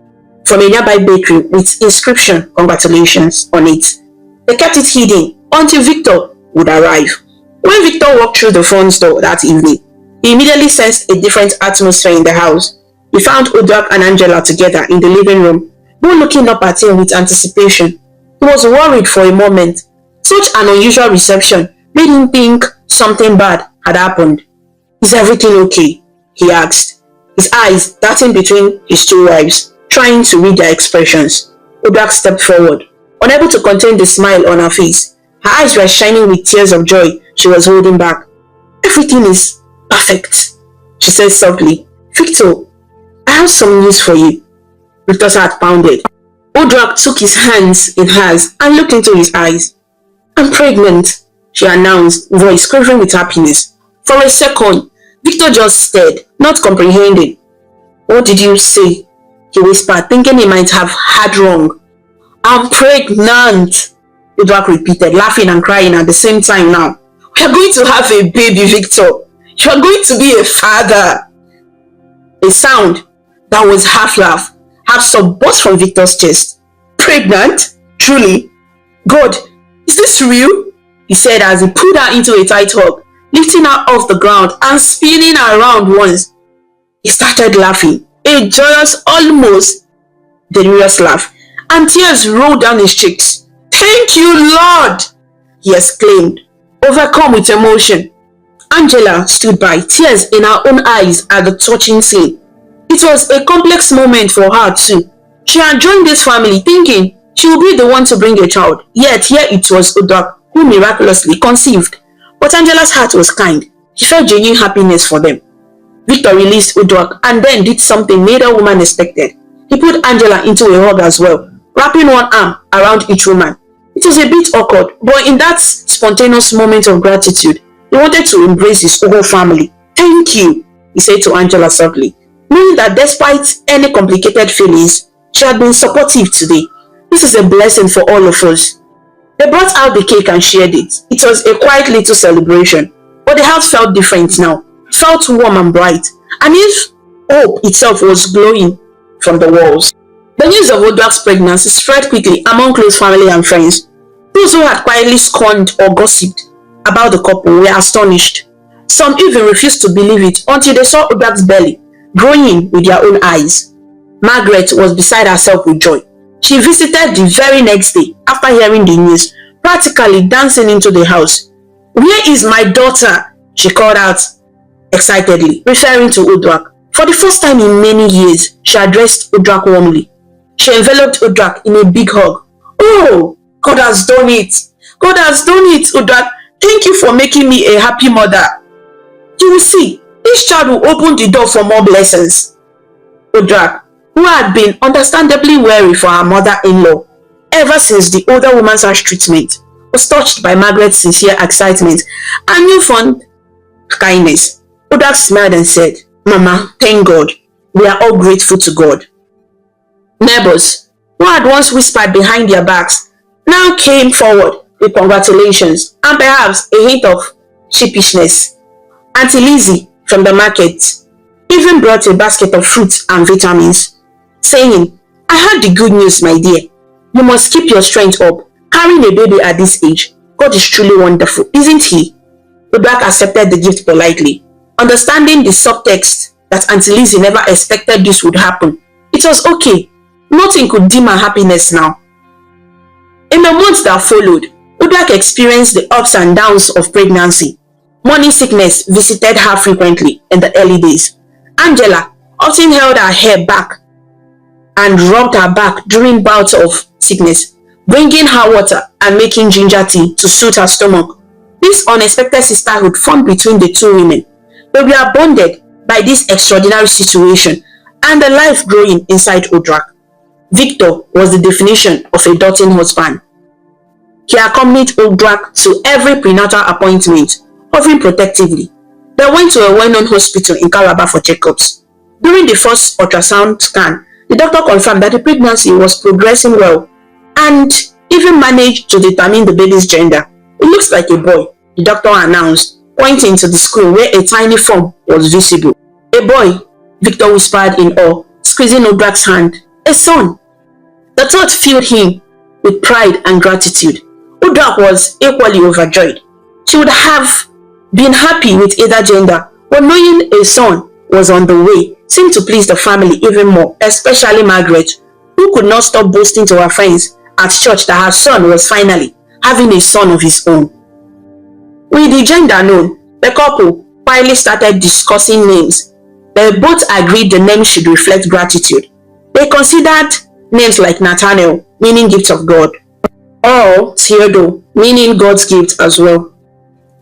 from a nearby bakery with inscription "Congratulations" on it. They kept it hidden until Victor would arrive. When Victor walked through the front door that evening, he immediately sensed a different atmosphere in the house. He found Uduak and Angela together in the living room, both looking up at him with anticipation. He was worried for a moment. Such an unusual reception made him think something bad had happened. Is everything okay? He asked, his eyes darting between his two wives, trying to read their expressions. Uduak stepped forward, unable to contain the smile on her face. Her eyes were shining with tears of joy she was holding back. Everything is perfect, she said softly. Victor, I have some news for you. Victor's heart pounded. Uduak took his hands in hers and looked into his eyes. I'm pregnant, she announced, voice quivering with happiness. For a second, Victor just stared, not comprehending. What did you say? He whispered, thinking he might have heard wrong. I'm pregnant, Uduak repeated, laughing and crying at the same time now. We are going to have a baby, Victor. You are going to be a father. A sound that was half laugh, half sob burst from Victor's chest. Pregnant? Truly? God, is this real? He said as he pulled her into a tight hug, lifting her off the ground and spinning her around once. He started laughing, a joyous, almost delirious laugh, and tears rolled down his cheeks. Thank you, Lord! He exclaimed, overcome with emotion. Angela stood by, tears in her own eyes at the touching scene. It was a complex moment for her too. She had joined this family thinking she would be the one to bring a child, yet here it was Uduak who miraculously conceived. But Angela's heart was kind. She felt genuine happiness for them. Victor released Uduak and then did something neither woman expected. He put Angela into a hug as well, wrapping one arm around each woman. It was a bit awkward, but in that spontaneous moment of gratitude, he wanted to embrace his whole family. Thank you, he said to Angela softly, knowing that despite any complicated feelings, she had been supportive today. This is a blessing for all of us. They brought out the cake and shared it. It was a quiet little celebration, but the house felt different now. It felt warm and bright, and if hope itself was glowing from the walls. The news of Uduak's pregnancy spread quickly among close family and friends. Those who had quietly scorned or gossiped about the couple were astonished. Some even refused to believe it until they saw Uduak's belly growing with their own eyes. Margaret was beside herself with joy. She visited the very next day after hearing the news, practically dancing into the house. Where is my daughter? She called out excitedly, referring to Uduak. For the first time in many years, she addressed Uduak warmly. She enveloped Uduak in a big hug. Oh, God has done it. God has done it, Uduak. Thank you for making me a happy mother. You will see, this child will open the door for more blessings. Uduak, who had been understandably wary for her mother-in-law ever since the older woman's harsh treatment, was touched by Margaret's sincere excitement and newfound kindness. Udak smiled and said, Mama, thank God. We are all grateful to God. Neighbors, who had once whispered behind their backs, now came forward with congratulations and perhaps a hint of sheepishness. Auntie Lizzie from the market even brought a basket of fruits and vitamins, saying, I heard the good news, my dear. You must keep your strength up. Carrying a baby at this age, God is truly wonderful, isn't he? Udak accepted the gift politely, understanding the subtext that Auntie Lizzie never expected this would happen. It was okay. Nothing could dim her happiness now. In the months that followed, Udak experienced the ups and downs of pregnancy. Morning sickness visited her frequently in the early days. Angela often held her hair back and rubbed her back during bouts of sickness, bringing her water and making ginger tea to soothe her stomach. This unexpected sisterhood formed between the two women. They were bonded by this extraordinary situation and the life growing inside Udak. Victor was the definition of a doting husband. He accompanied Udak to every prenatal appointment, hovering protectively. They went to a well-known hospital in Calabar for checkups. During the first ultrasound scan, the doctor confirmed that the pregnancy was progressing well and even managed to determine the baby's gender. It looks like a boy, the doctor announced, pointing to the screen where a tiny form was visible. A boy, Victor whispered in awe, squeezing Udak's hand. A son. The thought filled him with pride and gratitude. Udak was equally overjoyed. She would have been happy with either gender, but knowing a son was on the way seemed to please the family even more, especially Margaret, who could not stop boasting to her friends at church that her son was finally having a son of his own. With the gender known, the couple quietly started discussing names. They both agreed the name should reflect gratitude. They considered names like Nathaniel, meaning gift of God, or Theodore, meaning God's gift as well.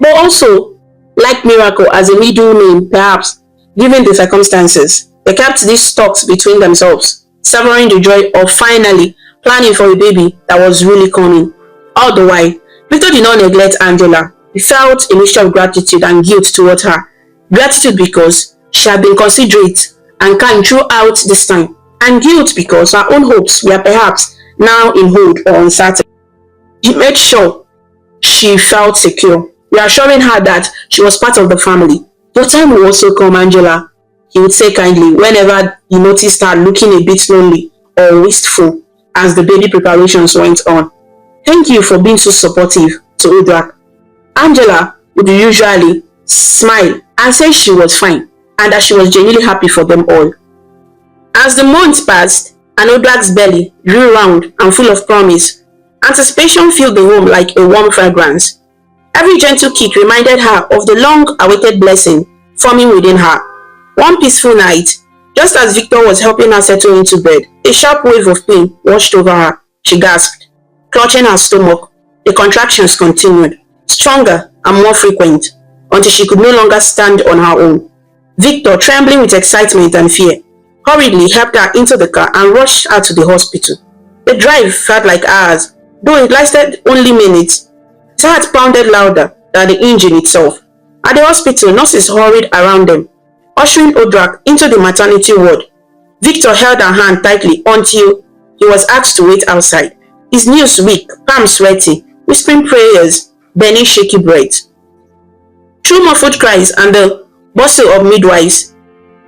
But also, like Miracle as a middle name, perhaps, given the circumstances. They kept these talks between themselves, savoring the joy of finally planning for a baby that was really coming. All the while, Victor did not neglect Angela. He felt a mixture of gratitude and guilt toward her. Gratitude because she had been considerate and kind throughout this time, and guilt because her own hopes were perhaps now in hold or uncertain. He made sure she felt secure, reassuring her that she was part of the family. Your time will also come, Angela, he would say kindly whenever he noticed her looking a bit lonely or wistful as the baby preparations went on. Thank you for being so supportive to Udak. Angela would usually smile and say she was fine and that she was genuinely happy for them all. As the months passed and Udak's belly grew round and full of promise, anticipation filled the home like a warm fragrance. Every gentle kick reminded her of the long-awaited blessing forming within her. One peaceful night, just as Victor was helping her settle into bed, a sharp wave of pain washed over her. She gasped, clutching her stomach. The contractions continued, stronger and more frequent, until she could no longer stand on her own. Victor, trembling with excitement and fear, hurriedly helped her into the car and rushed her to the hospital. The drive felt like hours, though it lasted only minutes. His heart pounded louder than the engine itself. At the hospital, nurses hurried around them, ushering Udak into the maternity ward. Victor held her hand tightly until he was asked to wait outside, his knees weak, palms sweaty, whispering prayers, bending shaky breath. Through muffled cries and the bustle of midwives,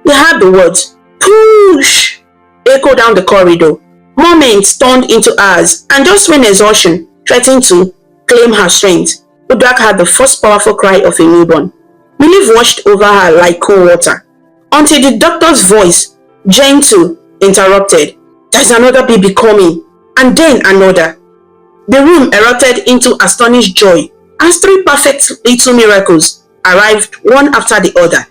he heard the words, "Push!" echo down the corridor. Moments turned into hours, and just when exhaustion threatened to claim her strength, Udak had the first powerful cry of a newborn. Relief washed over her like cool water, until the doctor's voice, gentle, interrupted. "There's another baby coming," and then another. The room erupted into astonished joy as three perfect little miracles arrived one after the other,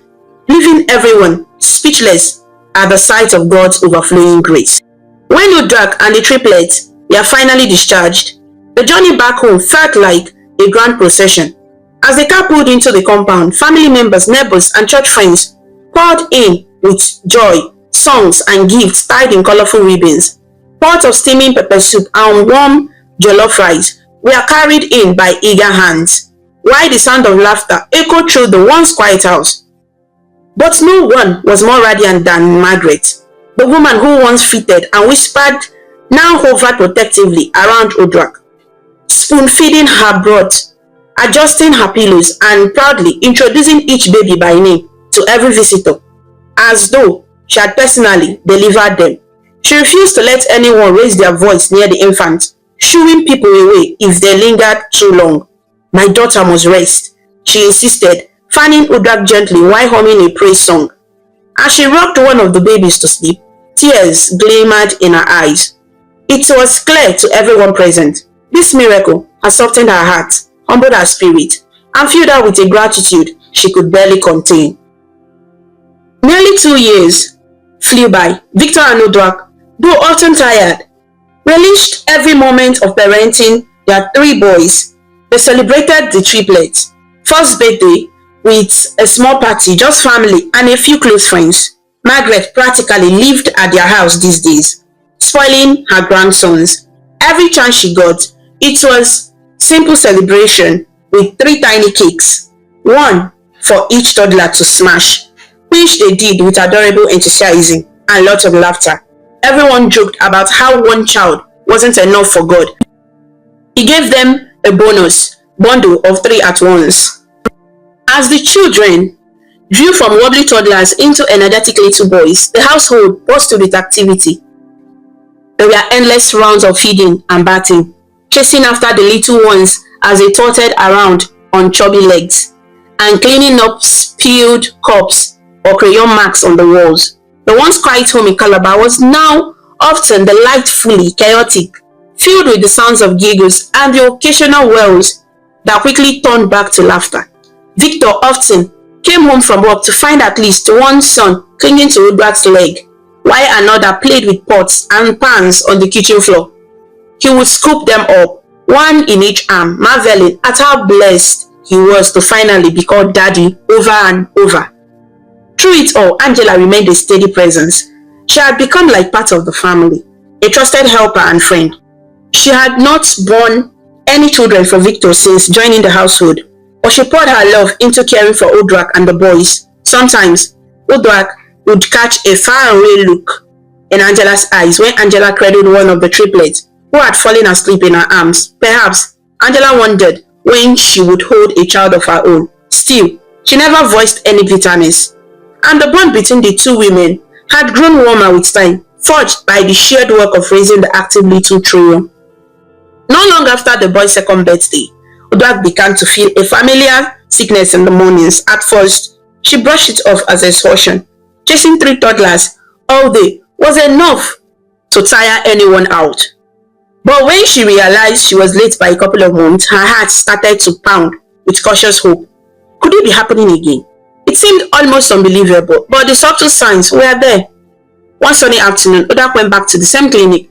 leaving everyone speechless at the sight of God's overflowing grace. When Udak and the triplets were finally discharged, the journey back home felt like a grand procession. As the car pulled into the compound, family members, neighbors, and church friends poured in with joy, songs, and gifts tied in colorful ribbons. Pots of steaming pepper soup and warm jollof rice were carried in by eager hands, while the sound of laughter echoed through the once quiet house. But no one was more radiant than Margaret, the woman who once fitted and whispered now hovered protectively around Odrak, spoon-feeding her broth, adjusting her pillows, and proudly introducing each baby by name to every visitor, as though she had personally delivered them. She refused to let anyone raise their voice near the infant, shooing people away if they lingered too long. "My daughter must rest," she insisted, fanning Odrak gently while humming a praise song. As she rocked one of the babies to sleep, tears glimmered in her eyes. It was clear to everyone present. This miracle had softened her heart, humbled her spirit, and filled her with a gratitude she could barely contain. Nearly 2 years flew by. Victor and Odrak, though often tired, relished every moment of parenting their 3 boys. They celebrated the triplets' first birthday with a small party, just family and a few close friends. Margaret practically lived at their house these days, spoiling her grandsons. Every chance she got, it was simple celebration with 3 tiny cakes, one for each toddler to smash, which they did with adorable enthusiasm and lots of laughter. Everyone joked about how one child wasn't enough for God. He gave them a bonus bundle of 3 at once. As the children grew from wobbly toddlers into energetic little boys, the household bustled with activity. There were endless rounds of feeding and bathing, chasing after the little ones as they trotted around on chubby legs, and cleaning up spilled cups or crayon marks on the walls. The once quiet home in Calabar was now often delightfully chaotic, filled with the sounds of giggles and the occasional wails that quickly turned back to laughter. Victor often came home from work to find at least one son clinging to Odrak's leg, while another played with pots and pans on the kitchen floor. He would scoop them up, one in each arm, marveling at how blessed he was to finally be called daddy over and over. Through it all, Angela remained a steady presence. She had become like part of the family, a trusted helper and friend. She had not borne any children for Victor since joining the household, but she poured her love into caring for Odrak and the boys. Sometimes, Odrak would catch a faraway look in Angela's eyes when Angela cradled one of the triplets who had fallen asleep in her arms. Perhaps Angela wondered when she would hold a child of her own. Still, she never voiced any bitterness, and the bond between the 2 women had grown warmer with time, forged by the shared work of raising the active little trio. Not long after the boy's 2nd birthday, Odrak began to feel a familiar sickness in the mornings. At first, she brushed it off as exhaustion. Chasing 3 toddlers all day was enough to tire anyone out. But when she realized she was late by a couple of months, her heart started to pound with cautious hope. Could it be happening again? It seemed almost unbelievable, but the subtle signs were there. One sunny afternoon, Odrak went back to the same clinic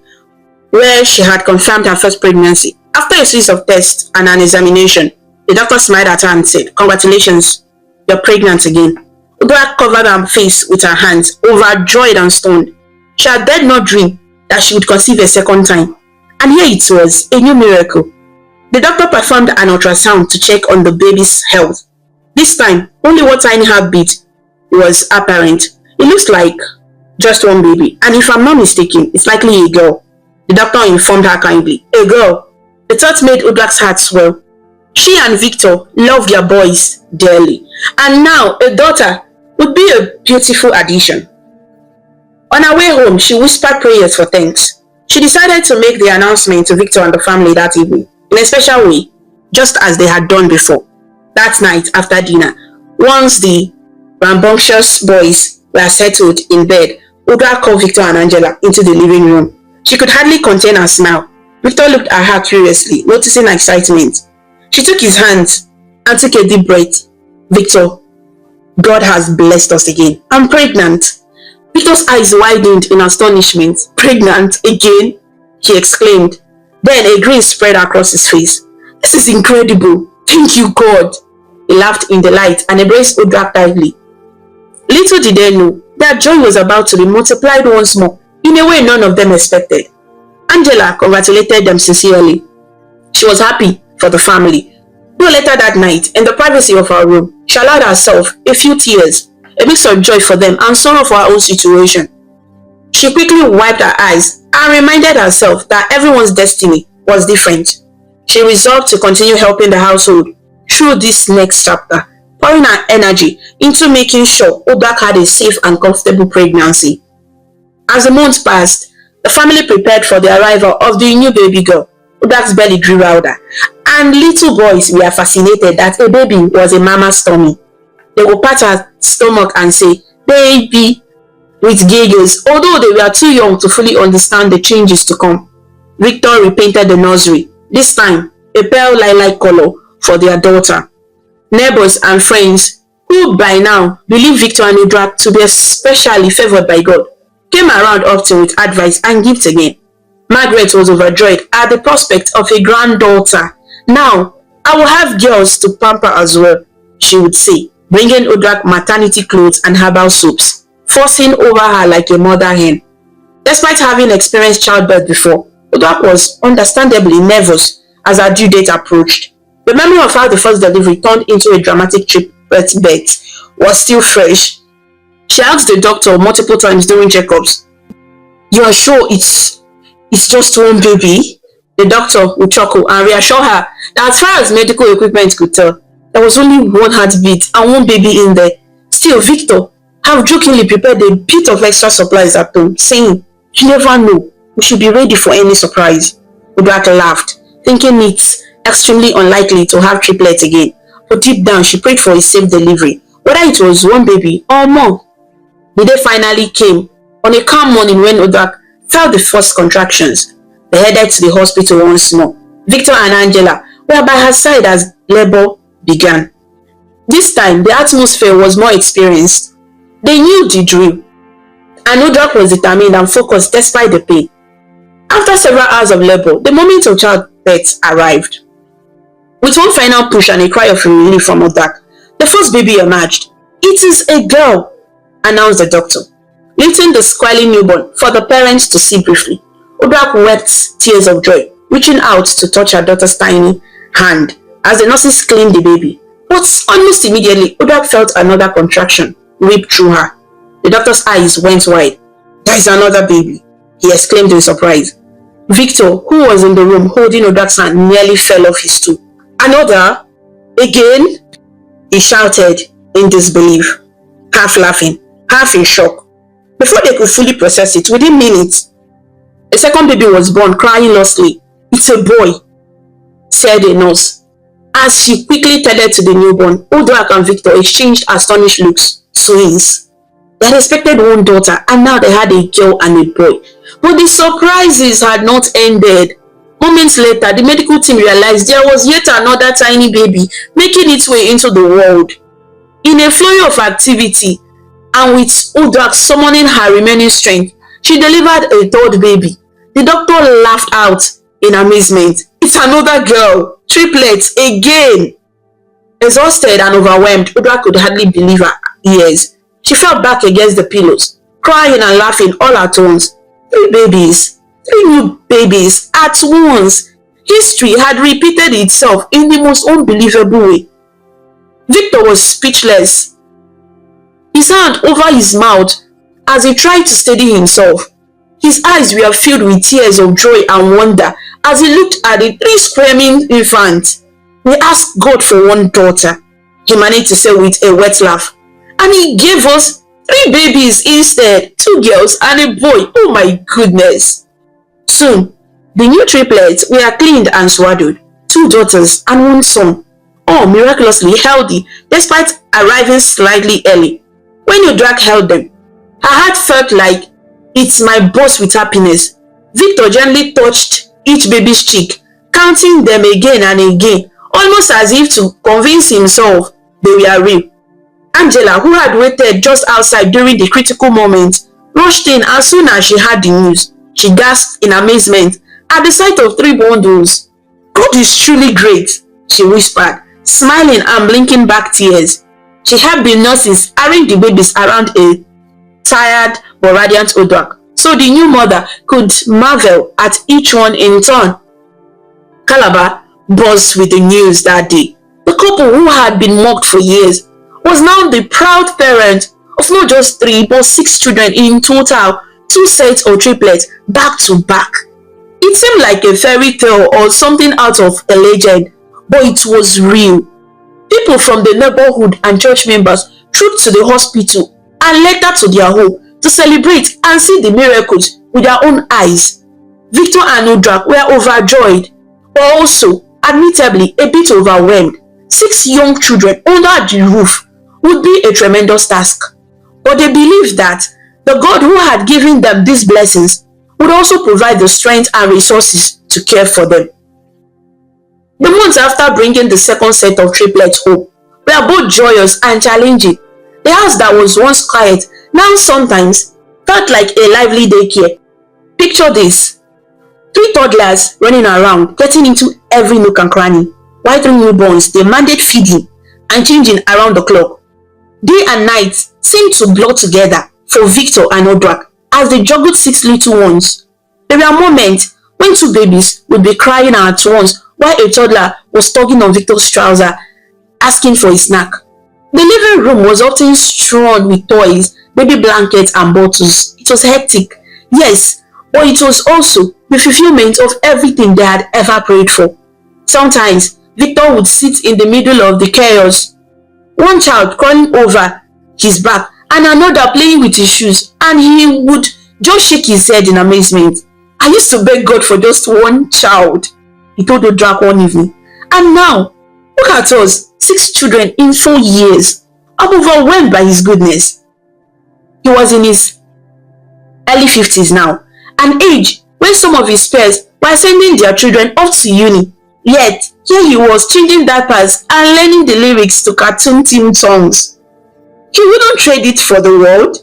where she had confirmed her first pregnancy. After a series of tests and an examination, the doctor smiled at her and said, "Congratulations, you're pregnant again." Odrak covered her face with her hands, overjoyed and stunned. She had dared not dream that she would conceive a 2nd time. And here it was, a new miracle. The doctor performed an ultrasound to check on the baby's health. This time, only one tiny heartbeat was apparent. It looks like just one baby, and if I'm not mistaken, it's likely a girl. The doctor informed her kindly. A girl. The thought made Odrak's heart swell. She and Victor loved their boys dearly, and now a daughter would be a beautiful addition. On her way home, she whispered prayers for thanks. She decided to make the announcement to Victor and the family that evening, in a special way, just as they had done before. That night, after dinner, once the rambunctious boys were settled in bed, Odrak called Victor and Angela into the living room. She could hardly contain her smile. Victor looked at her curiously, noticing her excitement. She took his hands and took a deep breath. "Victor, God has blessed us again. I'm pregnant." Victor's eyes widened in astonishment. "Pregnant again?" he exclaimed. Then a grin spread across his face. "This is incredible. Thank you, God." He laughed in delight and embraced Odrak tightly. Little did they know, their joy was about to be multiplied once more, in a way none of them expected. Angela congratulated them sincerely. She was happy for the family. Though later that night, in the privacy of her room, she allowed herself a few tears a mix of joy for them and sorrow for her own situation. She quickly wiped her eyes and reminded herself that everyone's destiny was different. She resolved to continue helping the household through this next chapter, pouring her energy into making sure Uduak had a safe and comfortable pregnancy. As the months passed, the family prepared for the arrival of the new baby girl. Uduak's belly grew louder, and little boys were fascinated that a baby was a mama's tummy. They would pat her stomach and say, "Baby," with giggles, although they were too young to fully understand the changes to come. Victor repainted the nursery, this time a pale lilac color, for their daughter. Neighbors and friends, who by now believed Victor and Uduak to be especially favored by God, came around often with advice and gifts again. Margaret was overjoyed at the prospect of a granddaughter. "Now, I will have girls to pamper as well," she would say, bringing Uduak maternity clothes and herbal soaps, fussing over her like a mother hen. Despite having experienced childbirth before, Uduak was understandably nervous as her due date approached. The memory of how the first delivery turned into a dramatic birth was still fresh. She asked the doctor multiple times during checkups, "You are sure it's just one baby?" The doctor would chuckle and reassure her that as far as medical equipment could tell, there was only one heartbeat and one baby in there. Still, Victor have jokingly prepared a bit of extra supplies at home, saying, "You never know, we should be ready for any surprise." Uduak laughed, thinking it's extremely unlikely to have triplets again, but deep down she prayed for a safe delivery, whether it was one baby or more. The day finally came on a calm morning when Uduak felt the first contractions. They headed to the hospital once more. Victor and Angela were by her side as labor began. This time, the atmosphere was more experienced. They knew the drill, and Uduak was determined and focused despite the pain. After several hours of labor, the moment of childbirth arrived. With one final push and a cry of relief from Uduak, the first baby emerged. "It is a girl," announced the doctor, lifting the squalling newborn for the parents to see briefly. Uduak wept tears of joy, reaching out to touch her daughter's tiny hand as the nurses cleaned the baby. But almost immediately, Uduak felt another contraction rip through her. The doctor's eyes went wide. "There is another baby," he exclaimed in surprise. Victor, who was in the room holding Uduak's hand, nearly fell off his stool. "Another? Again?" he shouted in disbelief, half laughing, half in shock. Before they could fully process it, within minutes, a second baby was born, crying lustily. "It's a boy," said a nurse. As she quickly tended to the newborn, Uduak and Victor exchanged astonished looks. Twins. They had expected one daughter, and now they had a girl and a boy. But the surprises had not ended. Moments later, the medical team realized there was yet another tiny baby making its way into the world. In a flurry of activity, and with Uduak summoning her remaining strength, she delivered a third baby. The doctor laughed out in amazement. "It's another girl! Triplets again!" Exhausted and overwhelmed, Uduak could hardly believe her ears. She fell back against the pillows, crying and laughing all at once. Three new babies at once. History had repeated itself in the most unbelievable way. Victor was speechless, his hand over his mouth as he tried to steady himself. His eyes were filled with tears of joy and wonder as he looked at the three screaming infants. "We asked God for one daughter," he managed to say with a wet laugh, "and he gave us three babies instead, two girls and a boy. Oh my goodness." Soon, the new triplets were cleaned and swaddled, two daughters and one son, all miraculously healthy despite arriving slightly early. When Uduak held them, her heart felt like it might burst with happiness. Victor gently touched each baby's cheek, counting them again and again, almost as if to convince himself they were real. Angela, who had waited just outside during the critical moment, rushed in as soon as she heard the news. She gasped in amazement at the sight of three bundles. "God is truly great," she whispered, smiling and blinking back tears. She helped the nurses arrange the babies around a tired but radiant Uduak, so the new mother could marvel at each one in turn. Calabar buzzed with the news that day. The couple, who had been mocked for years, was now the proud parent of not just 3 but 6 children in total, 2 sets or triplets back to back. It seemed like a fairy tale or something out of a legend, but it was real. People from the neighborhood and church members trooped to the hospital and later to their home to celebrate and see the miracles with their own eyes. Victor and Udrak were overjoyed, but also, admittedly, a bit overwhelmed. 6 young children under the roof would be a tremendous task, but they believed that the God who had given them these blessings would also provide the strength and resources to care for them. The months after bringing the second set of triplets home were both joyous and challenging. The house that was once quiet now sometimes felt like a lively daycare. Picture this: 3 toddlers running around, getting into every nook and cranny, while 3 newborns demanded feeding and changing around the clock. Day and night seemed to blur together for Victor and Udrak as they juggled 6 little ones. There were moments when 2 babies would be crying at once while a toddler was tugging on Victor's trouser, asking for a snack. The living room was often strewn with toys, baby blankets and bottles. It was hectic, yes, but it was also the fulfillment of everything they had ever prayed for. Sometimes, Victor would sit in the middle of the chaos, one child crawling over his back and another playing with his shoes, and he would just shake his head in amazement. "I used to beg God for just one child," he told Udrak one evening. "And now, look at us, 6 children in 4 years. I'm overwhelmed by his goodness." He was in his early 50s now, an age when some of his peers were sending their children off to uni. Yet, here he was changing diapers and learning the lyrics to cartoon-themed songs. He wouldn't trade it for the world.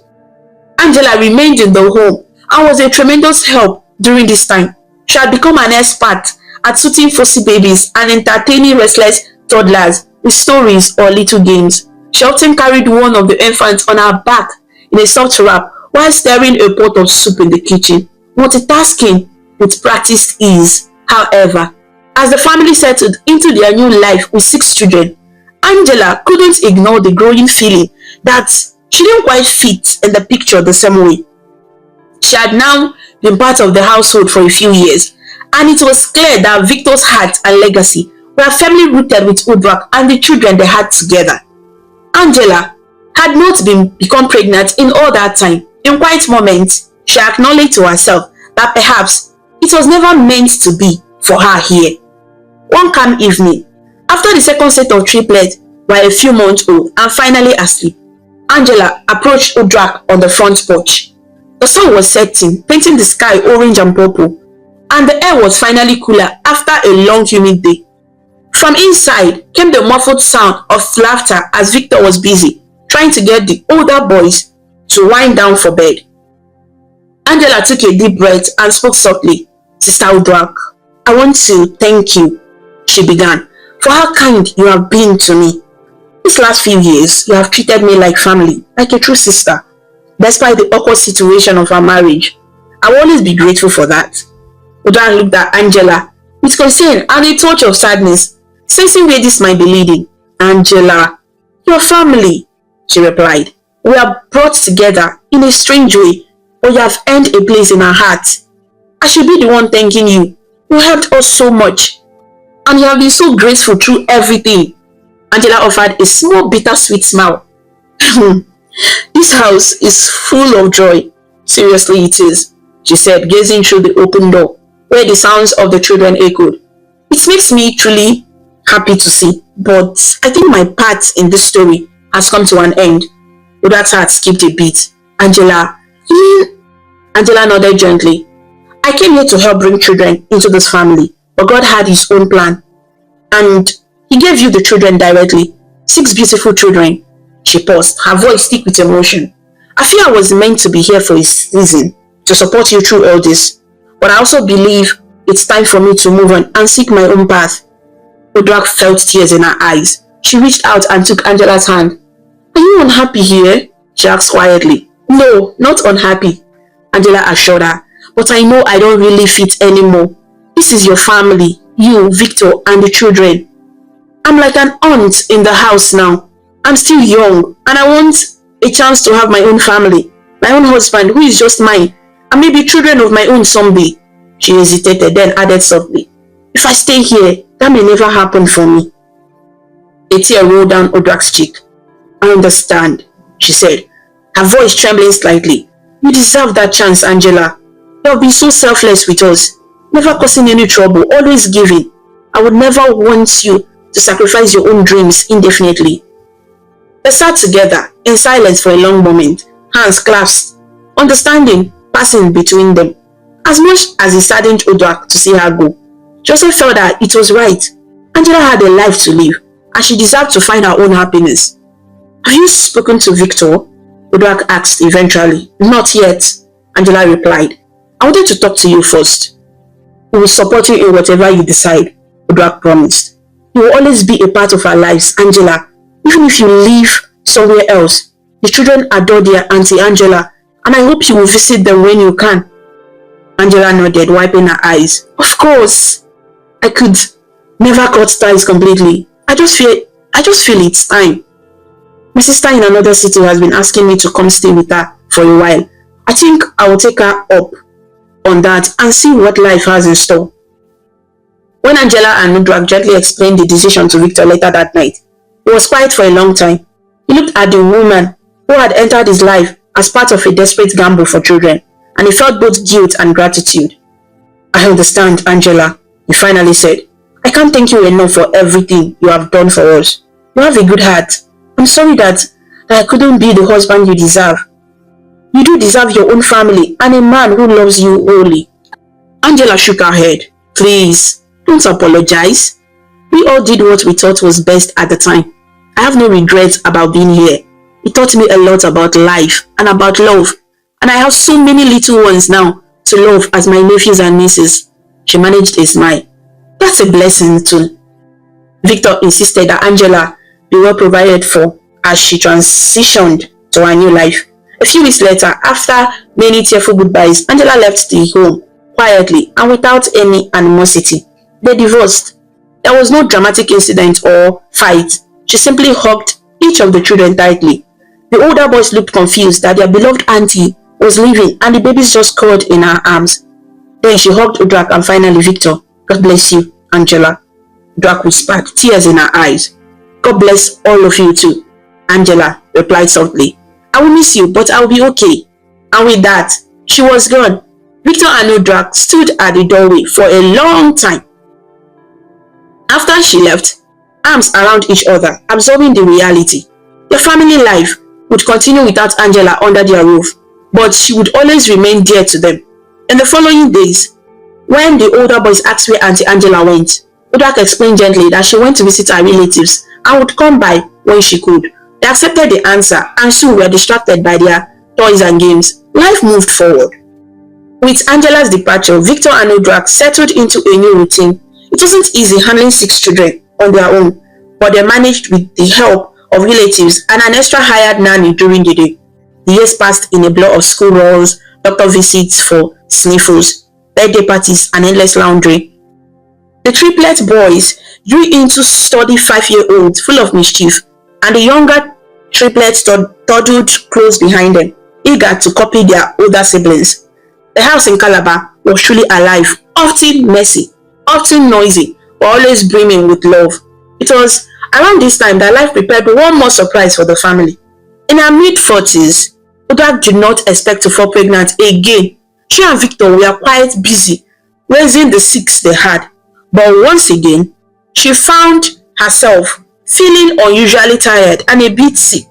Angela remained in the home and was a tremendous help during this time. She had become an expert at soothing fussy babies and entertaining restless toddlers with stories or little games. She often carried one of the infants on her back in a soft wrap while stirring a pot of soup in the kitchen, multitasking with practiced ease. However, as the family settled into their new life with 6 children, Angela couldn't ignore the growing feeling that she didn't quite fit in the picture the same way. She had now been part of the household for a few years, and it was clear that Victor's heart and legacy were firmly rooted with Udrak and the children they had together. Angela had not become pregnant in all that time. In quiet moments, she acknowledged to herself that perhaps it was never meant to be for her here. One calm evening, after the second set of triplets were a few months old and finally asleep, Angela approached Udrak on the front porch. The sun was setting, painting the sky orange and purple, and the air was finally cooler after a long humid day. From inside came the muffled sound of laughter as Victor was busy trying to get the older boys to wind down for bed. Angela took a deep breath and spoke softly. "Sister Udrak, I want to thank you," she began, "for how kind you have been to me. These last few years, you have treated me like family, like a true sister. Despite the awkward situation of our marriage, I will always be grateful for that." Udrak looked at Angela with concern and a touch of sadness, sensing where this might be leading. "Angela, your family," she replied. "We are brought together in a strange way, but you have earned a place in our hearts. I should be the one thanking you. You helped us so much, and you have been so graceful through everything." Angela offered a small bittersweet smile. "This house is full of joy. Seriously, it is," she said, gazing through the open door, where the sounds of the children echoed. "It makes me truly happy to see, but I think my part in this story has come to an end." Udrak's heart skipped a beat. "Angela, you mean?" Angela nodded gently. "I came here to help bring children into this family, but God had his own plan, and he gave you the children directly. 6 beautiful children." She paused, her voice thick with emotion. "I feel I was meant to be here for a season, to support you through all this, but I also believe it's time for me to move on and seek my own path." Udrak felt tears in her eyes. She reached out and took Angela's hand. "Are you unhappy here?" she asked quietly. "No, not unhappy," Angela assured her, "but I know I don't really fit anymore. This is your family, you, Victor, and the children. I'm like an aunt in the house now. I'm still young, and I want a chance to have my own family, my own husband who is just mine, and maybe children of my own someday. She hesitated, then added softly, if I stay here, that may never happen for me. A tear rolled down Odrak's cheek. I understand, she said, her voice trembling slightly. You deserve that chance, Angela. You have been so selfless with us, never causing any trouble, always giving. I would never want you to sacrifice your own dreams indefinitely. They sat together in silence for a long moment, hands clasped, understanding passing between them. As much as it saddened Odrak to see her go, Joseph felt that it was right. Angela had a life to live, and she deserved to find her own happiness. Have you spoken to Victor? Odrak asked eventually. Not yet, Angela replied. I wanted to talk to you first. We will support you in whatever you decide, Odrak promised. You will always be a part of our lives, Angela, even if you live somewhere else. The children adore their Auntie Angela, and I hope you will visit them when you can. Angela nodded, wiping her eyes. Of course, I could never cut ties completely. I just feel it's time. My sister in another city has been asking me to come stay with her for a while. I think I will take her up on that and see what life has in store. When Angela and Odrak gently explained the decision to Victor later that night, he was quiet for a long time. He looked at the woman who had entered his life as part of a desperate gamble for children, and he felt both guilt and gratitude. I understand, Angela, he finally said. I can't thank you enough for everything you have done for us. You have a good heart. I'm sorry that I couldn't be the husband you deserve. You do deserve your own family and a man who loves you wholly. Angela shook her head. Please, don't apologize. We all did what we thought was best at the time. I have no regrets about being here. It taught me a lot about life and about love. And I have so many little ones now to love as my nephews and nieces. She managed a smile. That's a blessing too. Victor insisted that Angela be well provided for as she transitioned to her new life. A few weeks later, after many tearful goodbyes, Angela left the home quietly and without any animosity. They divorced. There was no dramatic incident or fight. She simply hugged each of the children tightly. The older boys looked confused that their beloved auntie was leaving and the babies just curled in her arms. Then she hugged Odrak and finally Victor. God bless you, Angela, Odrak whispered, tears in her eyes. God bless all of you too, Angela replied softly. I will miss you, but I will be okay. And with that, she was gone. Victor and Odrak stood at the doorway for a long time. After she left, arms around each other, absorbing the reality. Their family life would continue without Angela under their roof, but she would always remain dear to them. In the following days, when the older boys asked where Auntie Angela went, Odrak explained gently that she went to visit her relatives and would come by when she could. They accepted the answer and soon were distracted by their toys and games. Life moved forward. With Angela's departure, Victor and Odrak settled into a new routine. It wasn't easy handling 6 children on their own, but they managed with the help of relatives and an extra hired nanny during the day. The years passed in a blur of school runs, doctor visits for sniffles, birthday parties, and endless laundry. The triplet boys grew into sturdy 5-year-olds full of mischief, and the younger triplets toddled close behind them, eager to copy their older siblings. The house in Calabar was truly alive, often messy, often noisy, but always brimming with love. It was around this time that life prepared one more surprise for the family. In her mid-40s, Odrak did not expect to fall pregnant again. She and Victor were quite busy raising the 6 they had. But once again, she found herself feeling unusually tired and a bit sick.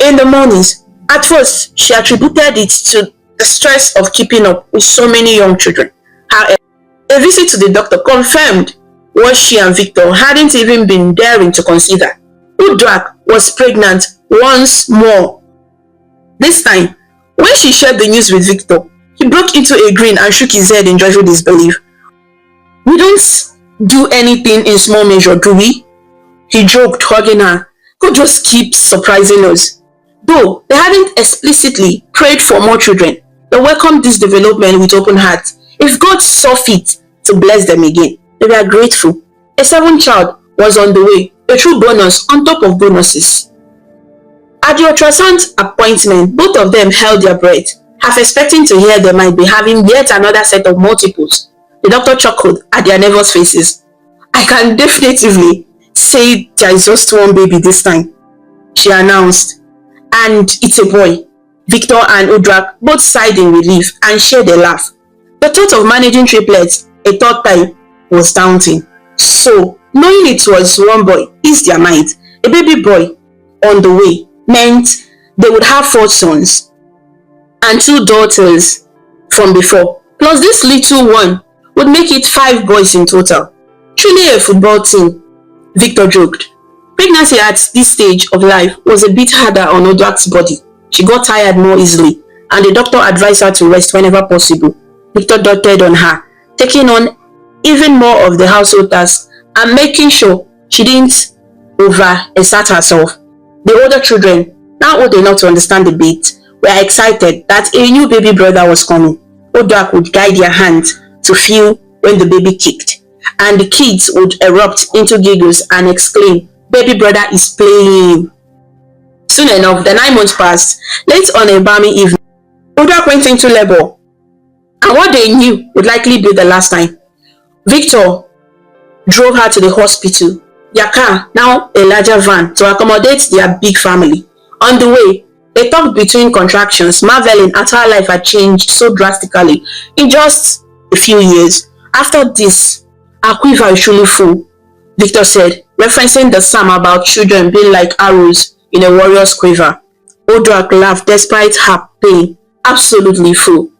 In the mornings, at first, she attributed it to the stress of keeping up with so many young children. However, a visit to the doctor confirmed what she and Victor hadn't even been daring to consider. Odrak was pregnant once more. This time, when she shared the news with Victor, he broke into a grin and shook his head in joyful disbelief. We don't do anything in small measure, do we? He joked, hugging her. God just keeps surprising us. Though they hadn't explicitly prayed for more children, they welcomed this development with open hearts. If God saw fit to bless them again, they were grateful. A 7th child was on the way, a true bonus on top of bonuses. At the ultrasound appointment, both of them held their breath, half expecting to hear they might be having yet another set of multiples. The doctor chuckled at their nervous faces. "I can definitively say there is just one baby this time," she announced. "And it's a boy." Victor and Udrak both sighed in relief and shared a laugh. The thought of managing triplets a third time was daunting. So, knowing it was one boy eased their minds. A baby boy on the way meant they would have 4 sons and 2 daughters from before. Plus this little one would make it 5 boys in total. Truly a football team, Victor joked. Pregnancy at this stage of life was a bit harder on Odrak's body. She got tired more easily, and the doctor advised her to rest whenever possible. Victor doted on her, taking on even more of the household tasks and making sure she didn't overexert herself. The older children, now old enough to understand the bit, were excited that a new baby brother was coming. Odrak would guide their hands to feel when the baby kicked, and the kids would erupt into giggles and exclaim, "Baby brother is playing." Soon enough, the 9 months passed. Late on a balmy evening, Odrak went into labor, and what they knew would likely be the last time. Victor drove her to the hospital, their car, now a larger van, to accommodate their big family. On the way, they talked between contractions, marveling at how life had changed so drastically in just a few years. "After this, our quiver is truly full," Victor said, referencing the psalm about children being like arrows in a warrior's quiver. Odrak laughed despite her pain. "Absolutely full."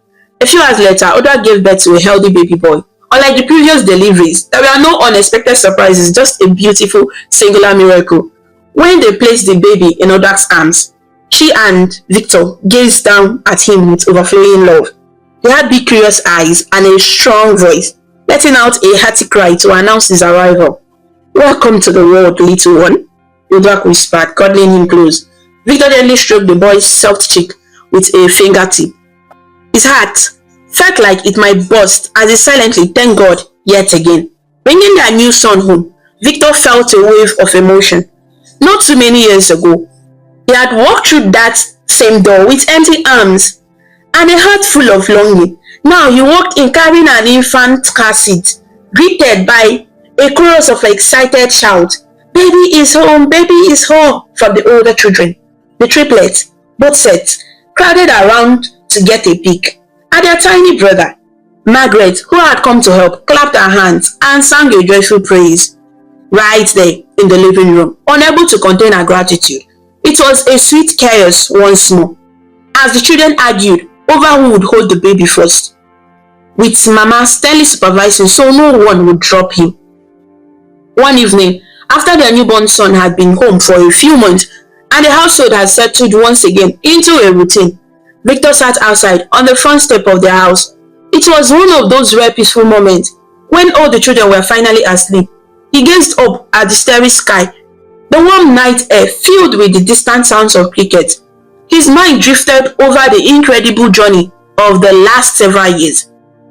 A few hours later, Odrak gave birth to a healthy baby boy. Unlike the previous deliveries, there were no unexpected surprises, just a beautiful, singular miracle. When they placed the baby in Odrak's arms, she and Victor gazed down at him with overflowing love. They had big curious eyes and a strong voice, letting out a hearty cry to announce his arrival. "Welcome to the world, little one," Odrak whispered, cuddling him close. Victor gently stroked the boy's soft cheek with a fingertip. His heart felt like it might burst as he silently thanked God yet again. Bringing their new son home, Victor felt a wave of emotion. Not too many years ago, he had walked through that same door with empty arms and a heart full of longing. Now he walked in carrying an infant car seat, greeted by a chorus of excited shouts. "Baby is home! Baby is home!" from the older children. The triplets, both sets, crowded around to get a peek. And their tiny brother, Margaret, who had come to help, clapped her hands and sang a joyful praise. Right there in the living room, unable to contain her gratitude. It was a sweet chaos once more, as the children argued over who would hold the baby first, with Mama sternly supervising so no one would drop him. One evening, after their newborn son had been home for a few months and the household had settled once again into a routine, Victor sat outside on the front step of their house. It was one of those rare peaceful moments when all the children were finally asleep. He gazed up at the starry sky, the warm night air filled with the distant sounds of cricket. His mind drifted over the incredible journey of the last several years.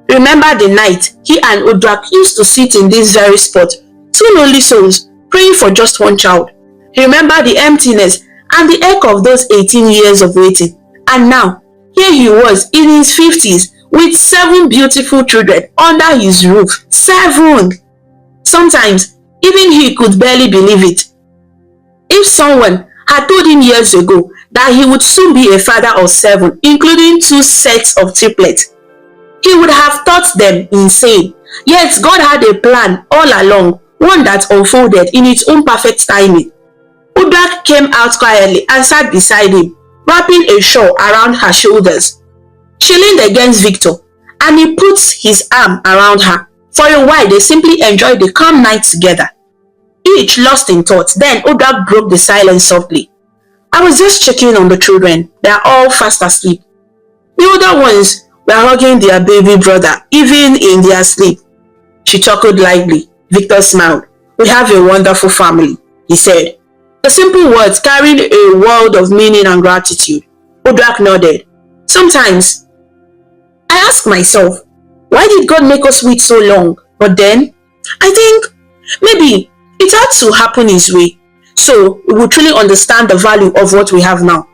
Remember the night he and Odrak used to sit in this very spot, 2 lonely souls praying for just one child. He remembered the emptiness and the ache of those 18 years of waiting. And now, here he was in his 50s with 7 beautiful children under his roof. 7! Sometimes, even he could barely believe it. If someone had told him years ago that he would soon be a father of 7, including 2 sets of triplets, he would have thought them insane. Yet God had a plan all along, one that unfolded in its own perfect timing. Odrak came out quietly and sat beside him, wrapping a shawl around her shoulders. She leaned against Victor, and he put his arm around her. For a while, they simply enjoyed the calm night together, each lost in thought. Then Odrak broke the silence softly. "I was just checking on the children. They are all fast asleep." The older ones were hugging their baby brother, even in their sleep. She chuckled lightly. Victor smiled. "We have a wonderful family," he said. The simple words carried a world of meaning and gratitude. Odrak nodded. "Sometimes, I ask myself, why did God make us wait so long? But then, I think, maybe it had to happen his way, So we will truly understand the value of what we have now.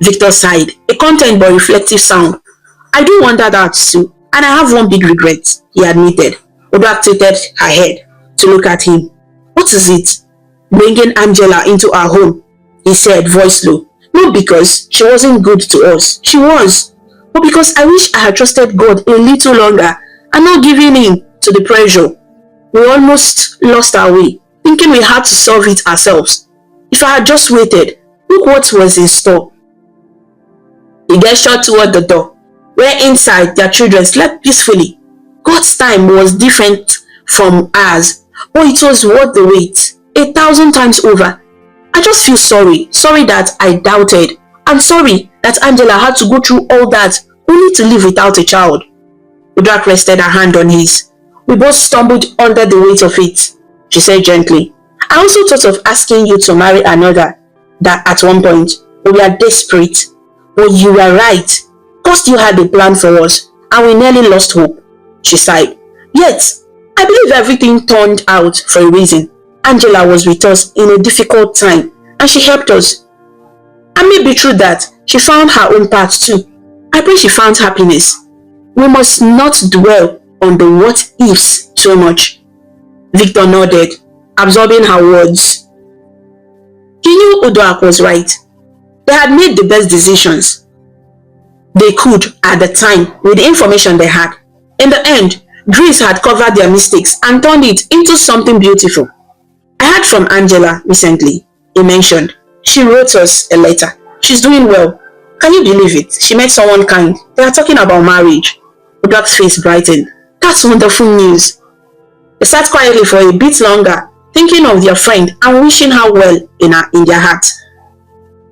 Victor sighed, a content but reflective sound. I do wonder that too, and I have one big regret, he admitted. Oda tilted her head to look at him. What is it? Bringing Angela into our home, he said, voice low. Not because she wasn't good to us, she was, but because I wish I had trusted God a little longer and not giving in to the pressure. We almost lost our way, thinking we had to solve it ourselves. If I had just waited, look what was in store. He gestured toward the door, where inside their children slept peacefully. God's time was different from ours, but it was worth the wait, 1,000 times over. I just feel sorry that I doubted, and sorry that Angela had to go through all that only to live without a child. Udrak rested her hand on his. We both stumbled under the weight of it, she said gently. I also thought of asking you to marry another, that at one point, but we are desperate. But you were right. God still had a plan for us, and we nearly lost hope, she sighed. Yet, I believe everything turned out for a reason. Angela was with us in a difficult time, and she helped us. And maybe through that, she found her own path too. I pray she found happiness. We must not dwell on the what ifs so much. Victor nodded, absorbing her words. He knew Udoak was right. They had made the best decisions they could at the time with the information they had. In the end, Greece had covered their mistakes and turned it into something beautiful. I heard from Angela recently, he mentioned. She wrote us a letter. She's doing well. Can you believe it? She met someone kind. They are talking about marriage. Udoak's face brightened. That's wonderful news. They sat quietly for a bit longer, thinking of their friend and wishing her well in their hearts.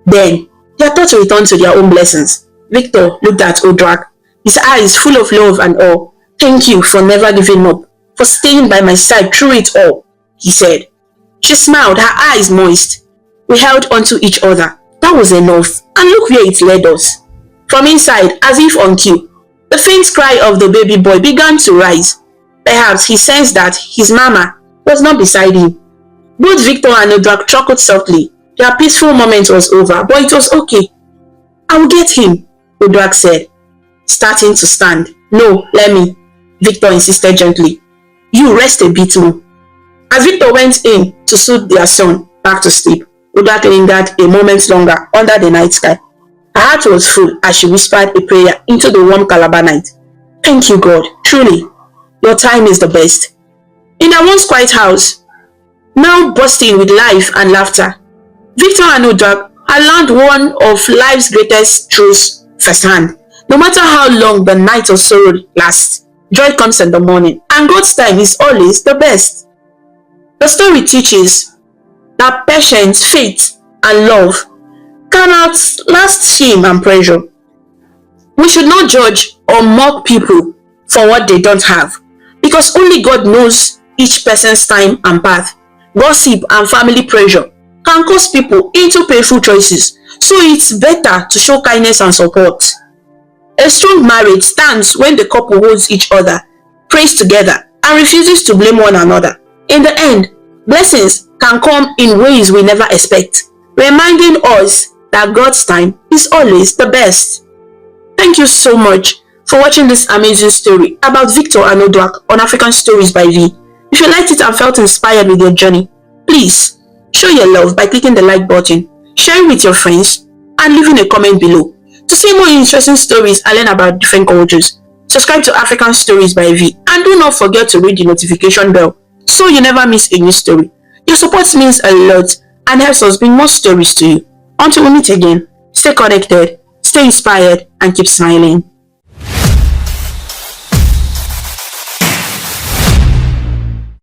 Then, their thoughts returned to their own blessings. Victor looked at Udoak, his eyes full of love and awe. Thank you for never giving up, for staying by my side through it all, he said. She smiled, her eyes moist. We held onto each other. That was enough, and look where it led us. From inside, as if on cue, the faint cry of the baby boy began to rise. Perhaps he sensed that his mama was not beside him. Both Victor and Udoak chuckled softly. Their peaceful moment was over, but it was okay. I will get him, Udoak said, starting to stand. No, let me, Victor insisted gently. You rest a bit more. As Victor went in to soothe their son back to sleep, Udoak lingered a moment longer under the night sky. Her heart was full as she whispered a prayer into the warm Calabar night. Thank you, God, truly. Your time is the best. In their once quiet house, now bursting with life and laughter, Victor and Udoak had learned one of life's greatest truths firsthand. No matter how long the night of sorrow lasts, joy comes in the morning, and God's time is always the best. The story teaches that patience, faith, and love can outlast shame and pressure. We should not judge or mock people for what they don't have, because only God knows each person's time and path. Gossip and family pressure can cause people into painful choices, so it's better to show kindness and support. A strong marriage stands when the couple holds each other, prays together, and refuses to blame one another. In the end, blessings can come in ways we never expect, reminding us that God's time is always the best. Thank you so much for watching this amazing story about Victor and Udoak on African Stories by V. If you liked it and felt inspired with your journey, please show your love by clicking the like button, sharing with your friends, and leaving a comment below. To see more interesting stories and learn about different cultures, subscribe to African Stories by V, and do not forget to ring the notification bell so you never miss a new story. Your support means a lot and helps us bring more stories to you. Until we meet again, stay connected, stay inspired, and keep smiling.